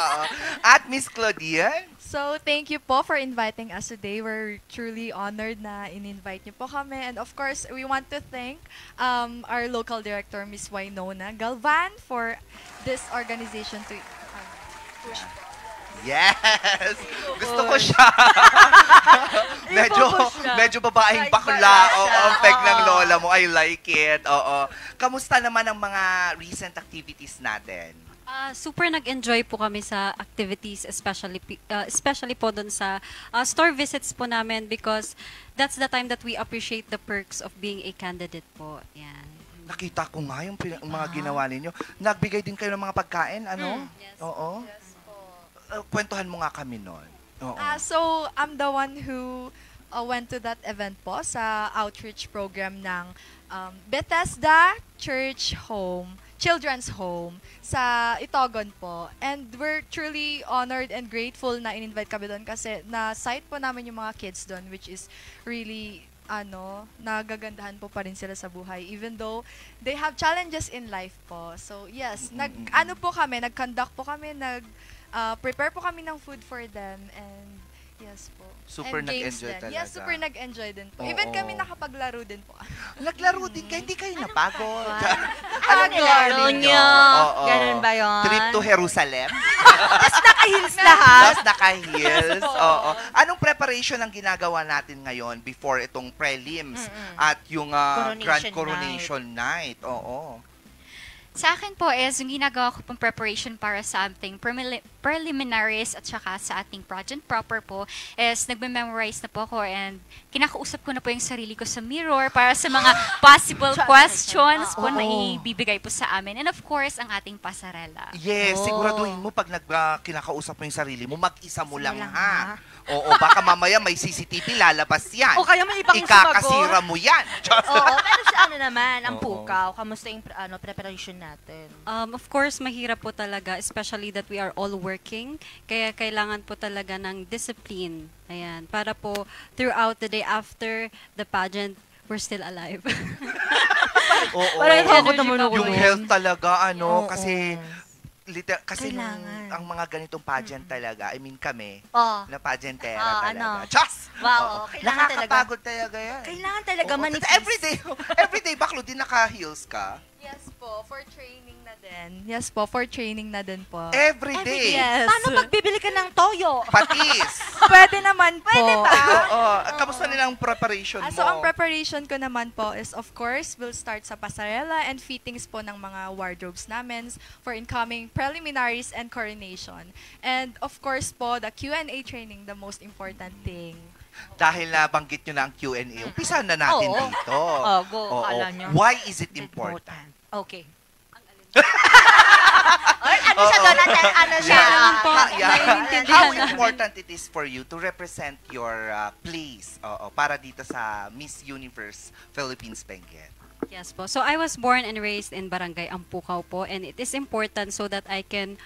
At Miss Claudine? So, thank you po for inviting us today. We're truly honored na in-invite niyo po kami. And of course, we want to thank our local director, Miss Wainona Galvan, for this organization to push. Yes! Gusto ko siya. medyo babaeng bakla. Ang peg ng lola mo. I like it. Oo. Kamusta naman ang mga recent activities natin? Super nag-enjoy po kami sa activities, especially po doon sa store visits po namin because that's the time that we appreciate the perks of being a candidate po. Yan. Nakita ko nga yung mga ginawa ninyo. Nagbigay din kayo ng mga pagkain, ano? Yes. Oo. Yes po. Kwentuhan mo nga kami nun. So, I'm the one who went to that event po sa outreach program ng Bethesda Children's Home sa Itogon po. And we're truly honored and grateful na in-invite kami doon kasi na-sight po namin yung mga kids doon, which is really, nagagandahan po pa rin sila sa buhay even though they have challenges in life po. So yes, nag-conduct po kami, prepare po kami ng food for them and Yes po. Super And games nag-enjoy din. talaga. Yes, super nag-enjoy din po. Oo. Even kami nakapaglaro din po. Naglaro din kayo, hindi kayo napagod. Anong nilaro nyo? Oo. Ganun ba yun? Trip to Jerusalem? Tapos naka-heels lahat. Tapos naka-heels. Oo. Anong preparation ang ginagawa natin ngayon before itong prelims at yung Grand Coronation Night? Oo. Sa akin po is, yung ginagawa ko pong preparation para sa ating preliminaries at saka sa ating project proper po is nagme-memorize na po ako and kinakausap ko na po yung sarili ko sa mirror para sa mga possible questions po na ibibigay po sa amin. And of course, ang ating pasarela. Yes, siguraduhin mo pag kinakausap mo yung sarili mo, mag-isa mo lang ha. Oo, baka mamaya may CCTV lalabas yan. O kaya may ibang ikakasira mo yan. Oo, pero sa ano naman, ang pukaw, kamusta yung preparation natin? Of course, mahirap po talaga, especially that we are all working. Kaya kailangan po talaga ng discipline. Ayan, para po throughout the day after the pageant, we're still alive. Oo. Yung health talaga, kasi ang mga ganitong pageant talaga, I mean kami, na pageantera talaga. Diyos! Wow, kailangan nakakapagod talaga yan. Kailangan talaga manipis. Everyday, baklo din naka-heels ka? Yes po, for training na din. Yes po, for training na din po. Everyday? Yes. Paano magbibili ka ng toyo? Patis? Pwede naman po. Pwede ba? Oo. Kamusta nilang preparation mo? So, ang preparation ko naman po is, of course, we'll start sa pasarela and fittings po ng mga wardrobes namin for incoming preliminaries and coronation. And, of course po, the Q&A training, the most important thing. Dahil nabanggit nyo na ang Q&A, umpisahan na natin dito. Go. Kala nyo. Why is it important? Okay. Ano siya doon? Ano siya? How important it is for you to represent your place para dito sa Miss Universe Philippines Benguet? Yes po. So I was born and raised in Barangay Ampukaw po, and it is important so that I can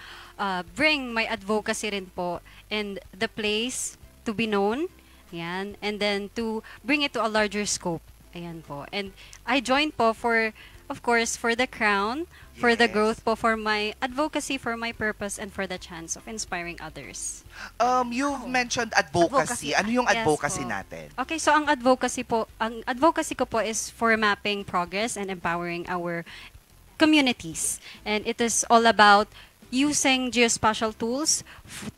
bring my advocacy rin po and the place to be known. Yan. And then to bring it to a larger scope. Ayan po. And I joined po for, of course, for the crown, for the growth po, for my advocacy, for my purpose, and for the chance of inspiring others. You've mentioned advocacy. Ano yung advocacy natin? Okay, so ang advocacy ko po is for mapping progress and empowering our communities. And it is all about using geospatial tools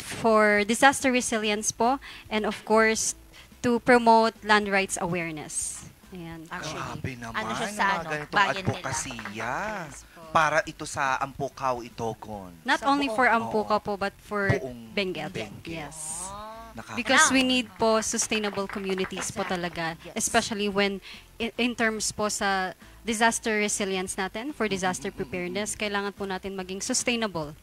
for disaster resilience po, and of course, to promote land rights awareness. Ayan. Grabe naman, ano siya sa ganitong advokasya. Para ito sa Ampukaw, Itogon. Not only for Ampukaw po, but for Benguet. Yes. Because we need po sustainable communities po talaga, especially when in terms po sa disaster resilience natin, for disaster preparedness, kailangan po natin maging sustainable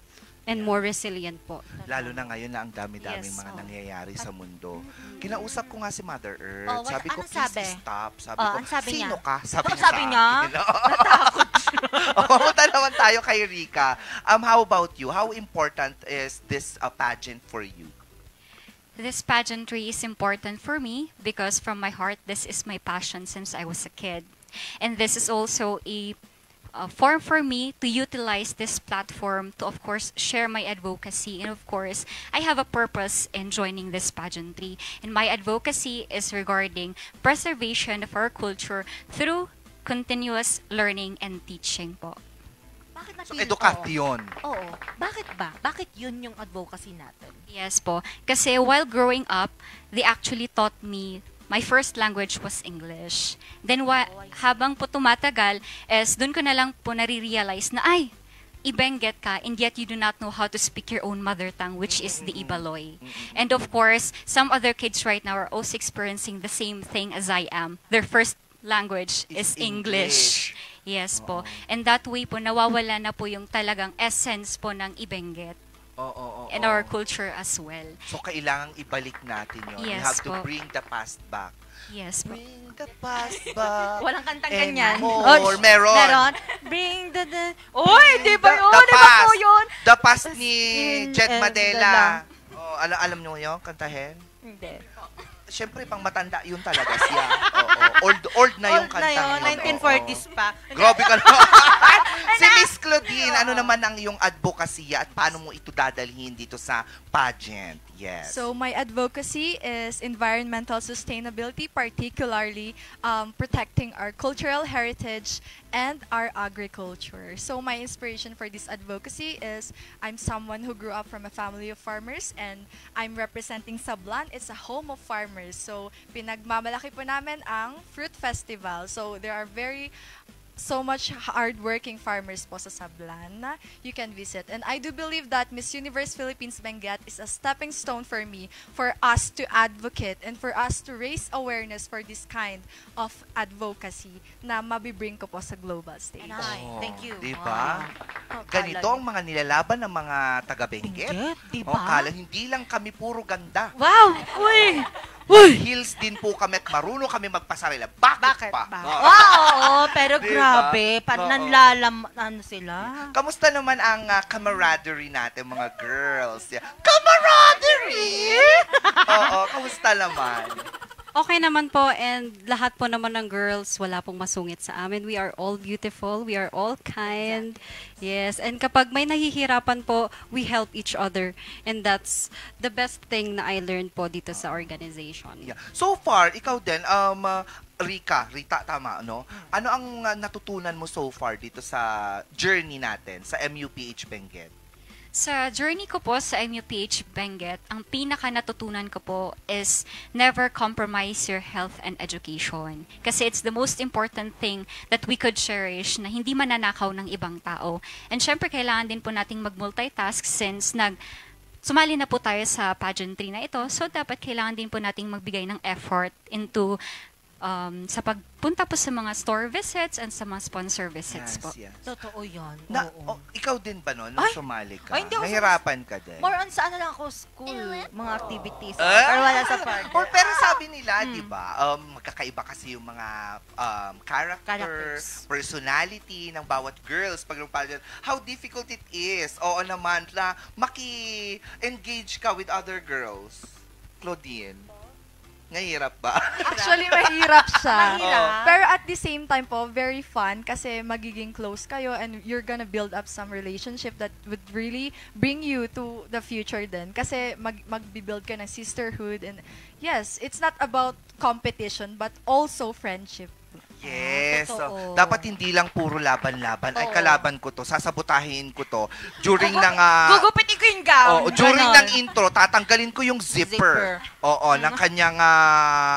and more resilient po. Lalo na ngayon na ang dami-daming mga nangyayari sa mundo. Kinausap ko nga si Mother Earth. Sabi ko, please stop. Sabi ko, sino ka? Sabi niya. Natakot siya. Pumunta naman tayo kay Rica. How about you? How important is this pageant for you? This pageantry is important for me because from my heart, this is my passion since I was a kid. And this is also a form for me to utilize this platform to, of course, share my advocacy. And of course, I have a purpose in joining this pageantry. And my advocacy is regarding preservation of our culture through continuous learning and teaching po. So, edukasyon. Oo. Bakit ba? Bakit yun yung advocacy natin? Yes po. Kasi while growing up, they actually taught me my first language was English. Then habang po tumatagal, doon ko na lang po nare-realize na Ibenguet ka and yet you do not know how to speak your own mother tongue, which is the Ibaloy. And of course, some other kids right now are also experiencing the same thing as I am. Their first language is English. Yes po. And that way po, nawawala na po yung talagang essence po ng Ibenguet. And our culture as well. So, kailangang ibalik natin yun. Yes, we have to po. bring the past back. Yes po. Bring the past back. Walang kantang ganyan. Or meron. Bring the... Uy, di ba yun? Di ba po yun? The past ni Jet Madela. Alam nyo yun? Kantahin? Hindi. Siyempre, pang matanda yun talaga siya. Old na yung kantang. Old na yun, 1940s pa. Grabe ka na. Si Miss Claudine, ano naman ang iyong advocacy at paano mo ito dadalhin dito sa pageant? Yes. So my advocacy is environmental sustainability, particularly protecting our cultural heritage and our agriculture. So my inspiration for this advocacy is I'm someone who grew up from a family of farmers and I'm representing Sablan. It's a home of farmers. So pinagmamalaki po namin ang Fruit Festival. So there are so much hard-working farmers po sa Sablan na you can visit. And I do believe that Miss Universe Philippines Benguet is a stepping stone for me, for us to advocate and for us to raise awareness for this kind of advocacy na mabibring ko po sa global stage. Thank you. Diba? Ganito ang mga nilalaban ng mga taga-Benguet. Diba? Kala, hindi lang kami puro ganda. Wow! Uy! Heels din po kami at marunong kami magpasarila. Bakit pa? Wow! Pero grabe, ano sila? Kamusta naman ang camaraderie natin, mga girls? Camaraderie! Oo, kamusta naman? Okay naman po, and lahat po naman ng girls, wala pong masungit sa amin. We are all beautiful, we are all kind. Yes, and kapag may nahihirapan po, we help each other. And that's the best thing na I learned po dito sa organization. Yeah. So far, ikaw din, Rita, tama, no? Ano ang natutunan mo so far dito sa journey natin, sa MUPH Benguet? Sa journey ko po sa MUPH Benguet, ang pinaka natutunan ko po is never compromise your health and education. Kasi it's the most important thing that we could cherish na hindi mananakaw ng ibang tao. And syempre, kailangan din po nating mag-multitask since sumali na po tayo sa pageantry na ito. So, dapat kailangan din po nating magbigay ng effort into sa pagpunta po sa mga store visits and sa mga sponsor visits po. Yes. Totoo yun. Ikaw din ba no? Nung sumali ka? Hindi ako nahirapan ka din? More on saan lang ako school, mga activities. Or wala sa park. Pero sabi nila, di ba, magkakaiba kasi yung mga characters, personality ng bawat girls pag pageant. How difficult it is. Oo naman, na maki-engage ka with other girls. Claudine. Ngahirap ba? Actually, mahirap siya. Mahirap. Pero at the same time po, very fun kasi magiging close kayo and you're gonna build up some relationship that would really bring you to the future din. Kasi magbibuild ka ng sisterhood and yes, it's not about competition but also friendship. Yes. So, dapat hindi lang puro laban-laban. Ay, kalaban ko to. Sasabotahin ko to. During gugupitin ko yung gown. During ng intro, tatanggalin ko yung zipper. Oo, ng kanyang,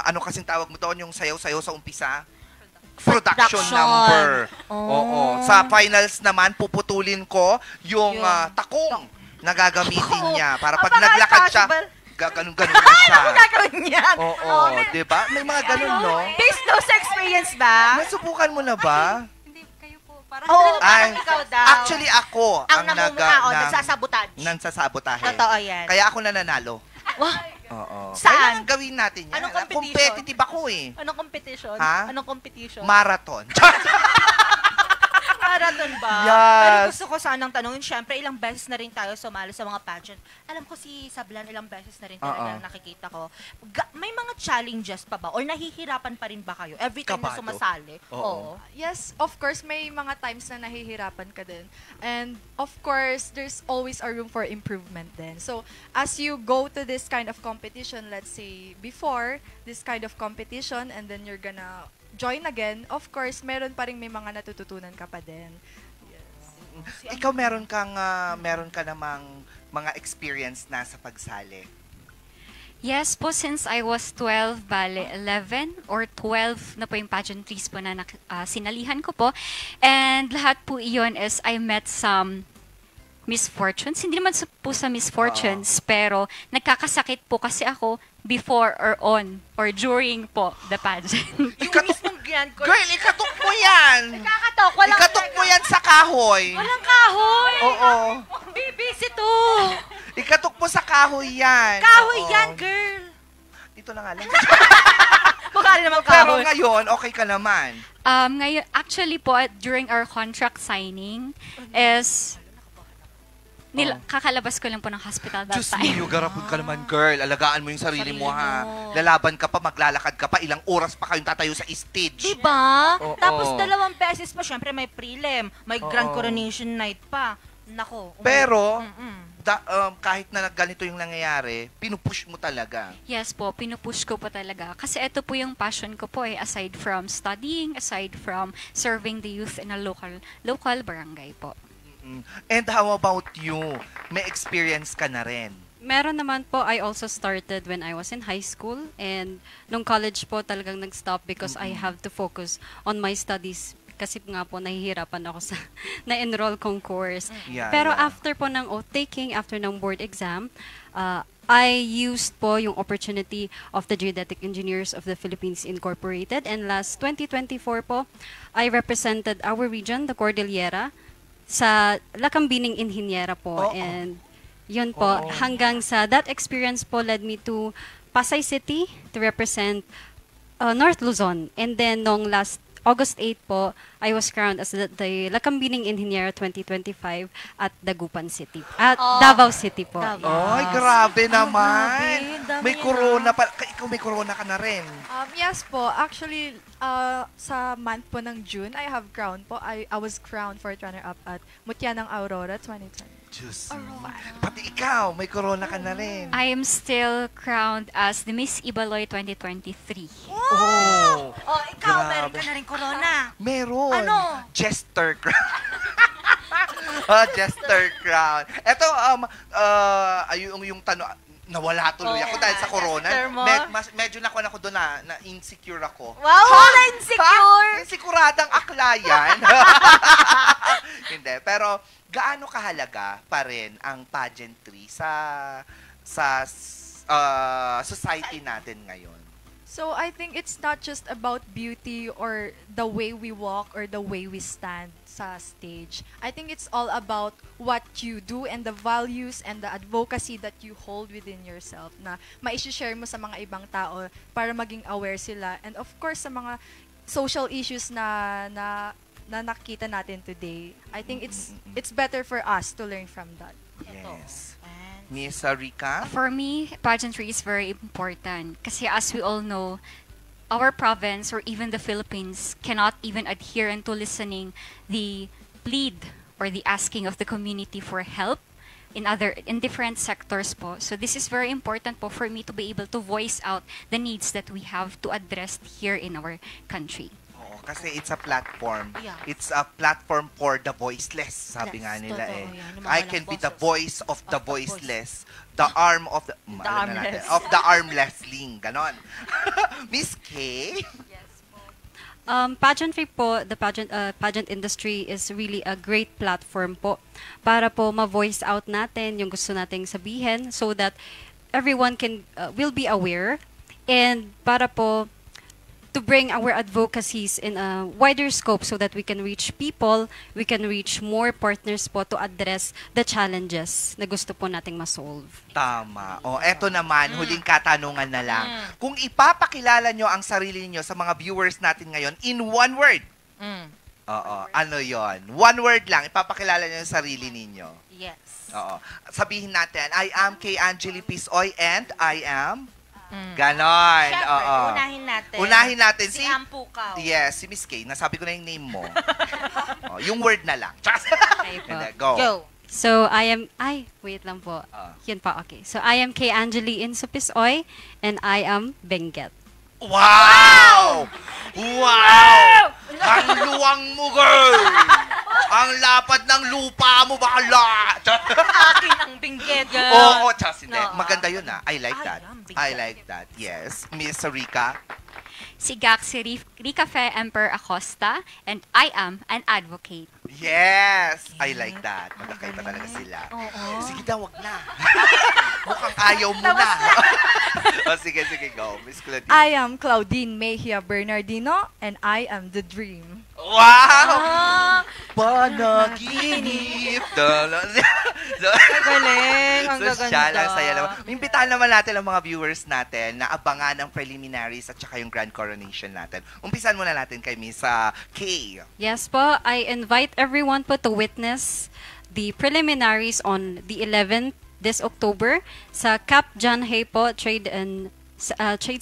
ano kasing tawag mo doon, yung sayaw-sayaw sa umpisa? Production number. Oo. Sa finals naman, puputulin ko yung takong na gagamitin niya. Para pag naglakad siya, ganun-ganun na siya. Ano gagawin yan? Oo, di ba? May mga ganun, no? Based no sa experience ba? Nasubukan mo na ba? Hindi, kayo po. Parang ikaw daw. Actually, ako ang nagsasabotahe. Totoo yan. Kaya ako nananalo. Oo. Saan? Kailangan gawin natin yan. Anong competition? Competitive ako eh. Anong competition? Ha? Anong competition? Marathon. Marathon ba? Yes. Pero gusto ko sanang tanongin, syempre, ilang beses na rin tayo sumali sa mga pageant. Alam ko si Sablan, ilang beses na rin talagang nakikita ko. May mga challenges pa ba? Or nahihirapan pa rin ba kayo every time na sumasali? Oo. Yes, of course, may mga times na nahihirapan ka din. And of course, there's always a room for improvement din. So, as you go to this kind of competition, let's say, before this kind of competition, and then you're gonna join again, of course, meron pa rin may mga natututunan ka pa din. Yes. Ikaw meron ka namang mga experience na sa pagsali? Yes po, since I was 12, 11 or 12 na po yung pageantries po na sinalihan ko po. And lahat po iyon is I met some misfortunes. Hindi naman po sa misfortunes, pero nagkakasakit po kasi ako before or on or during po the pageant. Girl, ikatok mo yan! Nakakatok, ikatok mo yan sa kahoy! Walang kahoy! Oo. Busy to! Ikatok mo sa kahoy yan! Kahoy yan, girl! Dito na nga lang. Mukha rin naman kahoy. Pero ngayon, okay ka naman. Ngayon, actually po, during our contract signing is Kakalabas ko lang po ng hospital that Diyos time. niyo, garapon ka naman, girl. Alagaan mo yung sarili mo, ha. Lalaban ka pa, maglalakad ka pa, ilang oras pa kayong tatayo sa stage. Diba? Tapos 2 beses pa, syempre may prelim, may grand coronation night pa. Nako. Pero, kahit na ganito yung nangyayari, pinupush mo talaga. Yes po, pinupush ko po talaga. Kasi ito po yung passion ko po aside from studying, aside from serving the youth in a local barangay po. And how about you? May experience ka na rin? Meron naman po, I also started when I was in high school. And nung college po talagang nag-stop because I have to focus on my studies. Kasi nga po, nahihirapan ako sa na-enroll kong course. Pero after po ng oath-taking, after ng board exam, I used po yung opportunity of the Geodetic Engineers of the Philippines Incorporated. And last 2024 po, I represented our region, the Cordillera, sa Lacambining Inhinyera po. And yun po, hanggang sa that experience po led me to Pasay City to represent North Luzon. And then nung last August 8 po, I was crowned as the Lacambining Engineer 2025 at Dagupan City. At Davao City po. Ay, grabe naman. May corona pa. Ikaw may corona ka na rin. Yes po. Actually, sa month po ng June, I have crowned po. I was crowned fourth runner-up at Mutya ng Aurora 2020. Diyos. Pati ikaw, may corona ka na rin. I am still crowned as the Miss Ibaloy 2023. Ikaw, meron ka na rin corona. Meron. Ano? Jester crown. Jester crown. Ito, yung tanong, nawala tuloy ako dahil sa corona. Medyo nakuha ako doon na insecure ako. Wow, na-insecure! Insekuradang akla yan. Hindi, pero gaano kahalaga pa rin ang pageantry sa society natin ngayon? So I think it's not just about beauty or the way we walk or the way we stand sa stage. I think it's all about what you do and the values and the advocacy that you hold within yourself na ma-share mo sa mga ibang tao para maging aware sila. And of course, sa mga social issues na nakikita natin today, I think it's better for us to learn from that. Yes. Miss Rica? For me, pageantry is very important. Kasi as we all know, our province or even the Philippines cannot even adhere into listening the plead or the asking of the community for help in different sectors po. So this is very important po for me to be able to voice out the needs that we have to address here in our country. Kasi it's a platform. It's a platform for the voiceless, sabi nga nila I can be the voice of the voiceless. The arm of the armlessling. Ganon. Miss K? Pageantry po, the pageant industry is really a great platform po para po ma-voice out natin yung gusto nating sabihin so that everyone will be aware and para po to bring our advocacies in a wider scope so that we can reach people, we can reach more partners po to address the challenges na gusto po nating ma-solve. Tama. Eto naman, huling katanungan na lang. Kung ipapakilala nyo ang sarili nyo sa mga viewers natin ngayon in one word, ano yon? One word lang, ipapakilala nyo ang sarili ninyo. Yes. Sabihin natin, I am Kay Angeli Pisoy and I am... Ganon. Siyempre, unahin natin. Si Ampukaw. Yes, si Miss Kay. Nasabi ko na yung name mo. Yung word na lang. Go. So, wait lang po. Yun pa, okay. So, I am Kay Angeli Insupisoy and I am Benguet. Wow! Wow! Ang luwang mo, girl! Ang lapad ng lupa mo, bakla! Akin ang Benguet, girl. Oo, hindi. Maganda yun, I like that. I like that, yes. Miss Rica? Si Rica Fe Emperor Acosta and I am an advocate. Yes! I like that. Magkakaiba talaga sila. Sige daw, wag na. Mukhang ayaw mo na. Sige, go. Miss Claudine. I am Claudine Mejia Bernardino and I am the dream. Wow! Panaginip! Galing! Ang gaganda. Saya naman. Imbitahan naman natin ang mga viewers natin na abangan ang preliminaries at saka yung grand coronation natin. Umpisan muna natin kay Miss Kay. Yes po, I invite everyone po to witness the preliminaries on the 11th this October sa Cap John Hay po Trade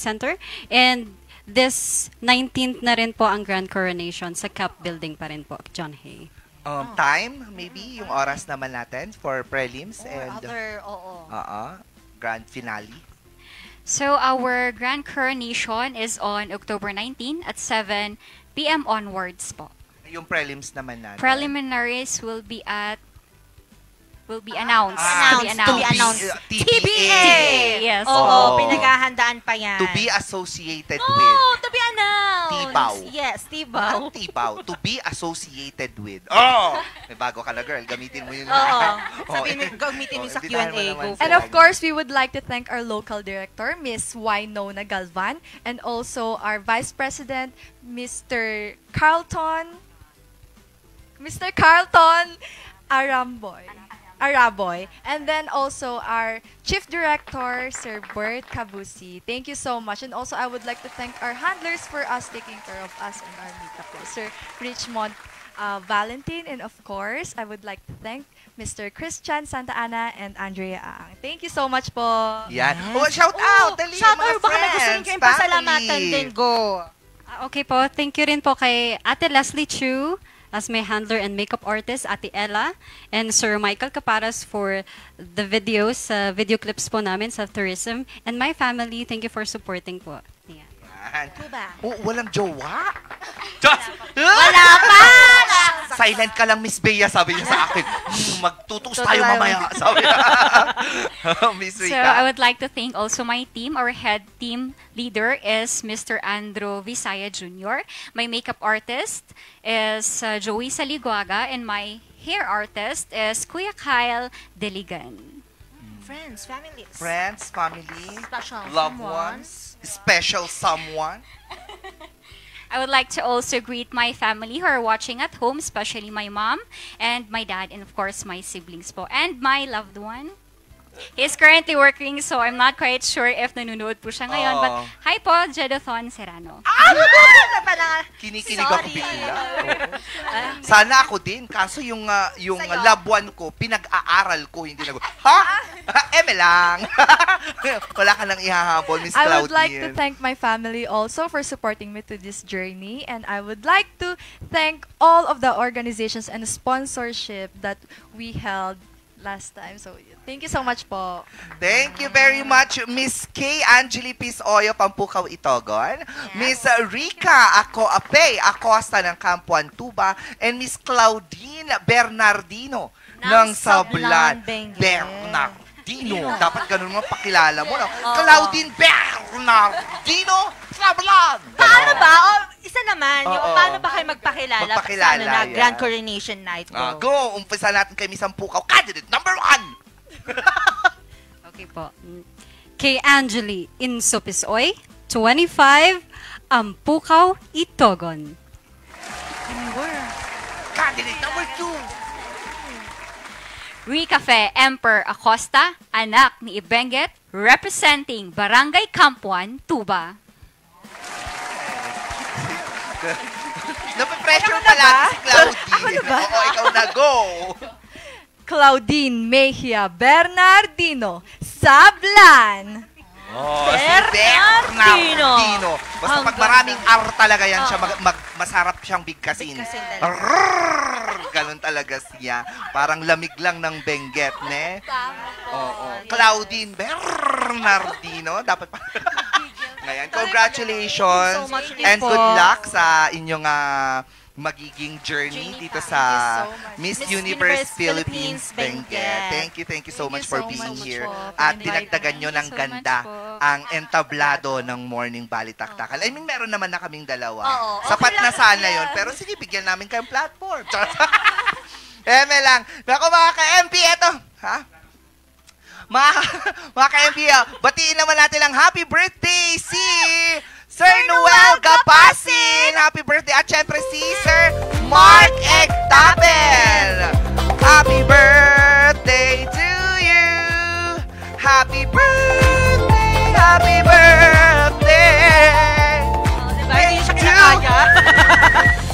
Center, and this 19th na rin po ang grand coronation sa Cap Building pa rin po, John Hay. Time, maybe, yung oras naman natin for prelims and grand finale. So our grand coronation is on October 19 at 7 p.m. onwards po. Yung prelims naman natin. Preliminaries will be announced. To be announced. TBA! Yes. Oo, pinaghahandaan pa yan. To be associated with. Oh, to be announced. Tibaw. Yes, tibaw. Tibaw. To be associated with. Oh! May bago ka na, girl. Gamitin mo yun. Gamitin mo sa Q&A. And of course, we would like to thank our local director, Miss Wynona Galvan, and also our Vice President, Mr. Carlton Araboy, and then also our Chief Director, Sir Bert Cabusi. Thank you so much. And also, I would like to thank our handlers for us taking care of us and our makeup, Sir Richmond Valentin. And of course, I would like to thank Mr. Christian Santa Ana and Andrea Ang. Thank you so much po. Yan. Shout out! Dali, shout out! mga Baka may gusto rin kayong pasalamatan din. Go! Okay po, thank you rin po kay Ate Leslie Chu as my handler and makeup artist, Ate Ella, and Sir Michael Caparas for the videos, video clips po namin sa tourism. And my family, thank you for supporting po. Yeah. Walang jowa? Wala pa! Silent ka lang, Miss Bea, sabi niya sa akin. Magtutus tayo mamaya, sabi niya. Miss Rika. So I would like to thank also my team. Our head team leader is Mr. Andro Visaya Jr. My makeup artist is Joey Saliguaga, and my hair artist is Kuya Kyle Deligan. Friends, family. Special loved ones. Special someone. I would like to also greet my family who are watching at home, especially my mom and my dad, and of course my siblings po, and my loved one. He's currently working, so I'm not quite sure if nanonood po siya ngayon. But hi po, Jedothon Serrano. Kinikinig ako bigla. Sana ako din. Kaso yung loved one ko, pinag-aaral ko, hindi nag... Ha? Eme lang. Wala ka nang ihahabol, Miss Claudine. I would like to thank my family also for supporting me to this journey. And I would like to thank all of the organizations and sponsorship that we held last time. So, thank you so much po. Thank you very much, Miss K. Angeli Pisoyo, Pampukaw, Itogon. Miss Rika Ape Acosta ng Campuan, Tuba. And Miss Claudine Bernardino ng Sablan. Bernardino. Dapat ganun mo pakilala mo. No? Claudine Bernardino Sablan. Paano ba? Isa naman, yung paano ba kayo magpakilala sa Grand Coronation Night? Go! Umpisa natin kay Miss Ampukaw. Candidate number 1! Okay po. Kay Angeli Insopisoy, 25, Ampukaw, Itogon. Candidate number 2! Ricafe Emper Acosta, anak ni Ibenguet, representing Barangay Campuan, Tuba. Nape-pressure pala si Claudine. Oo, ikaw na, go! Claudine Mejia Bernardino Sablan. Bernardino. Basta pag maraming R talaga yan siya, masarap siyang bigkasin. Ganun talaga siya. Parang lamig lang ng Benguet, ne? Claudine Bernardino. Dapat pa. Ngayon, congratulations and good luck sa inyong magiging journey dito sa Miss Universe Philippines Benguet. Thank you so much for being here. At dinagdagan nyo ng ganda ang entablado ng Morning Balitaktakan. I mean, meron naman na kaming dalawa. Sapat na sana yun. Pero sige, bigyan namin kayong platform. Eme lang. Naku mga ka-MP, eto. Ha? Mga ka-MP, batiin naman natin ang happy birthday si Sir Noel Gapasin! Happy birthday! At syempre si Sir Mark Egtapel! Happy birthday to you! Happy birthday! Happy birthday! Hindi siya kinakaya.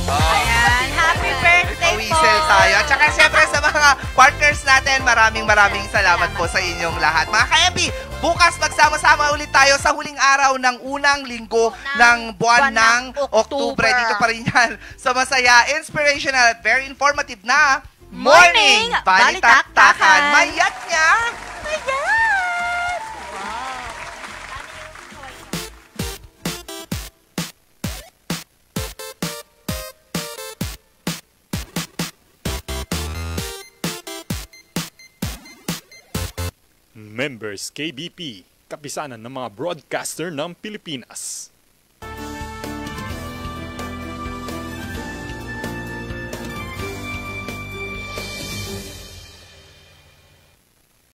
Ayan, happy birthday po! Pawisel tayo. At saka At syempre sa mga partners natin, maraming salamat po sa inyong lahat. Mga ka-MB, bukas magsama-sama ulit tayo sa huling araw ng unang linggo ng buwan ng Oktubre. Dito pa rin yan sa masaya, inspirational at very informative na Morning Balitaktakan. Mayat niya! Mayat! Members KBP, kapisanan ng mga broadcaster ng Pilipinas.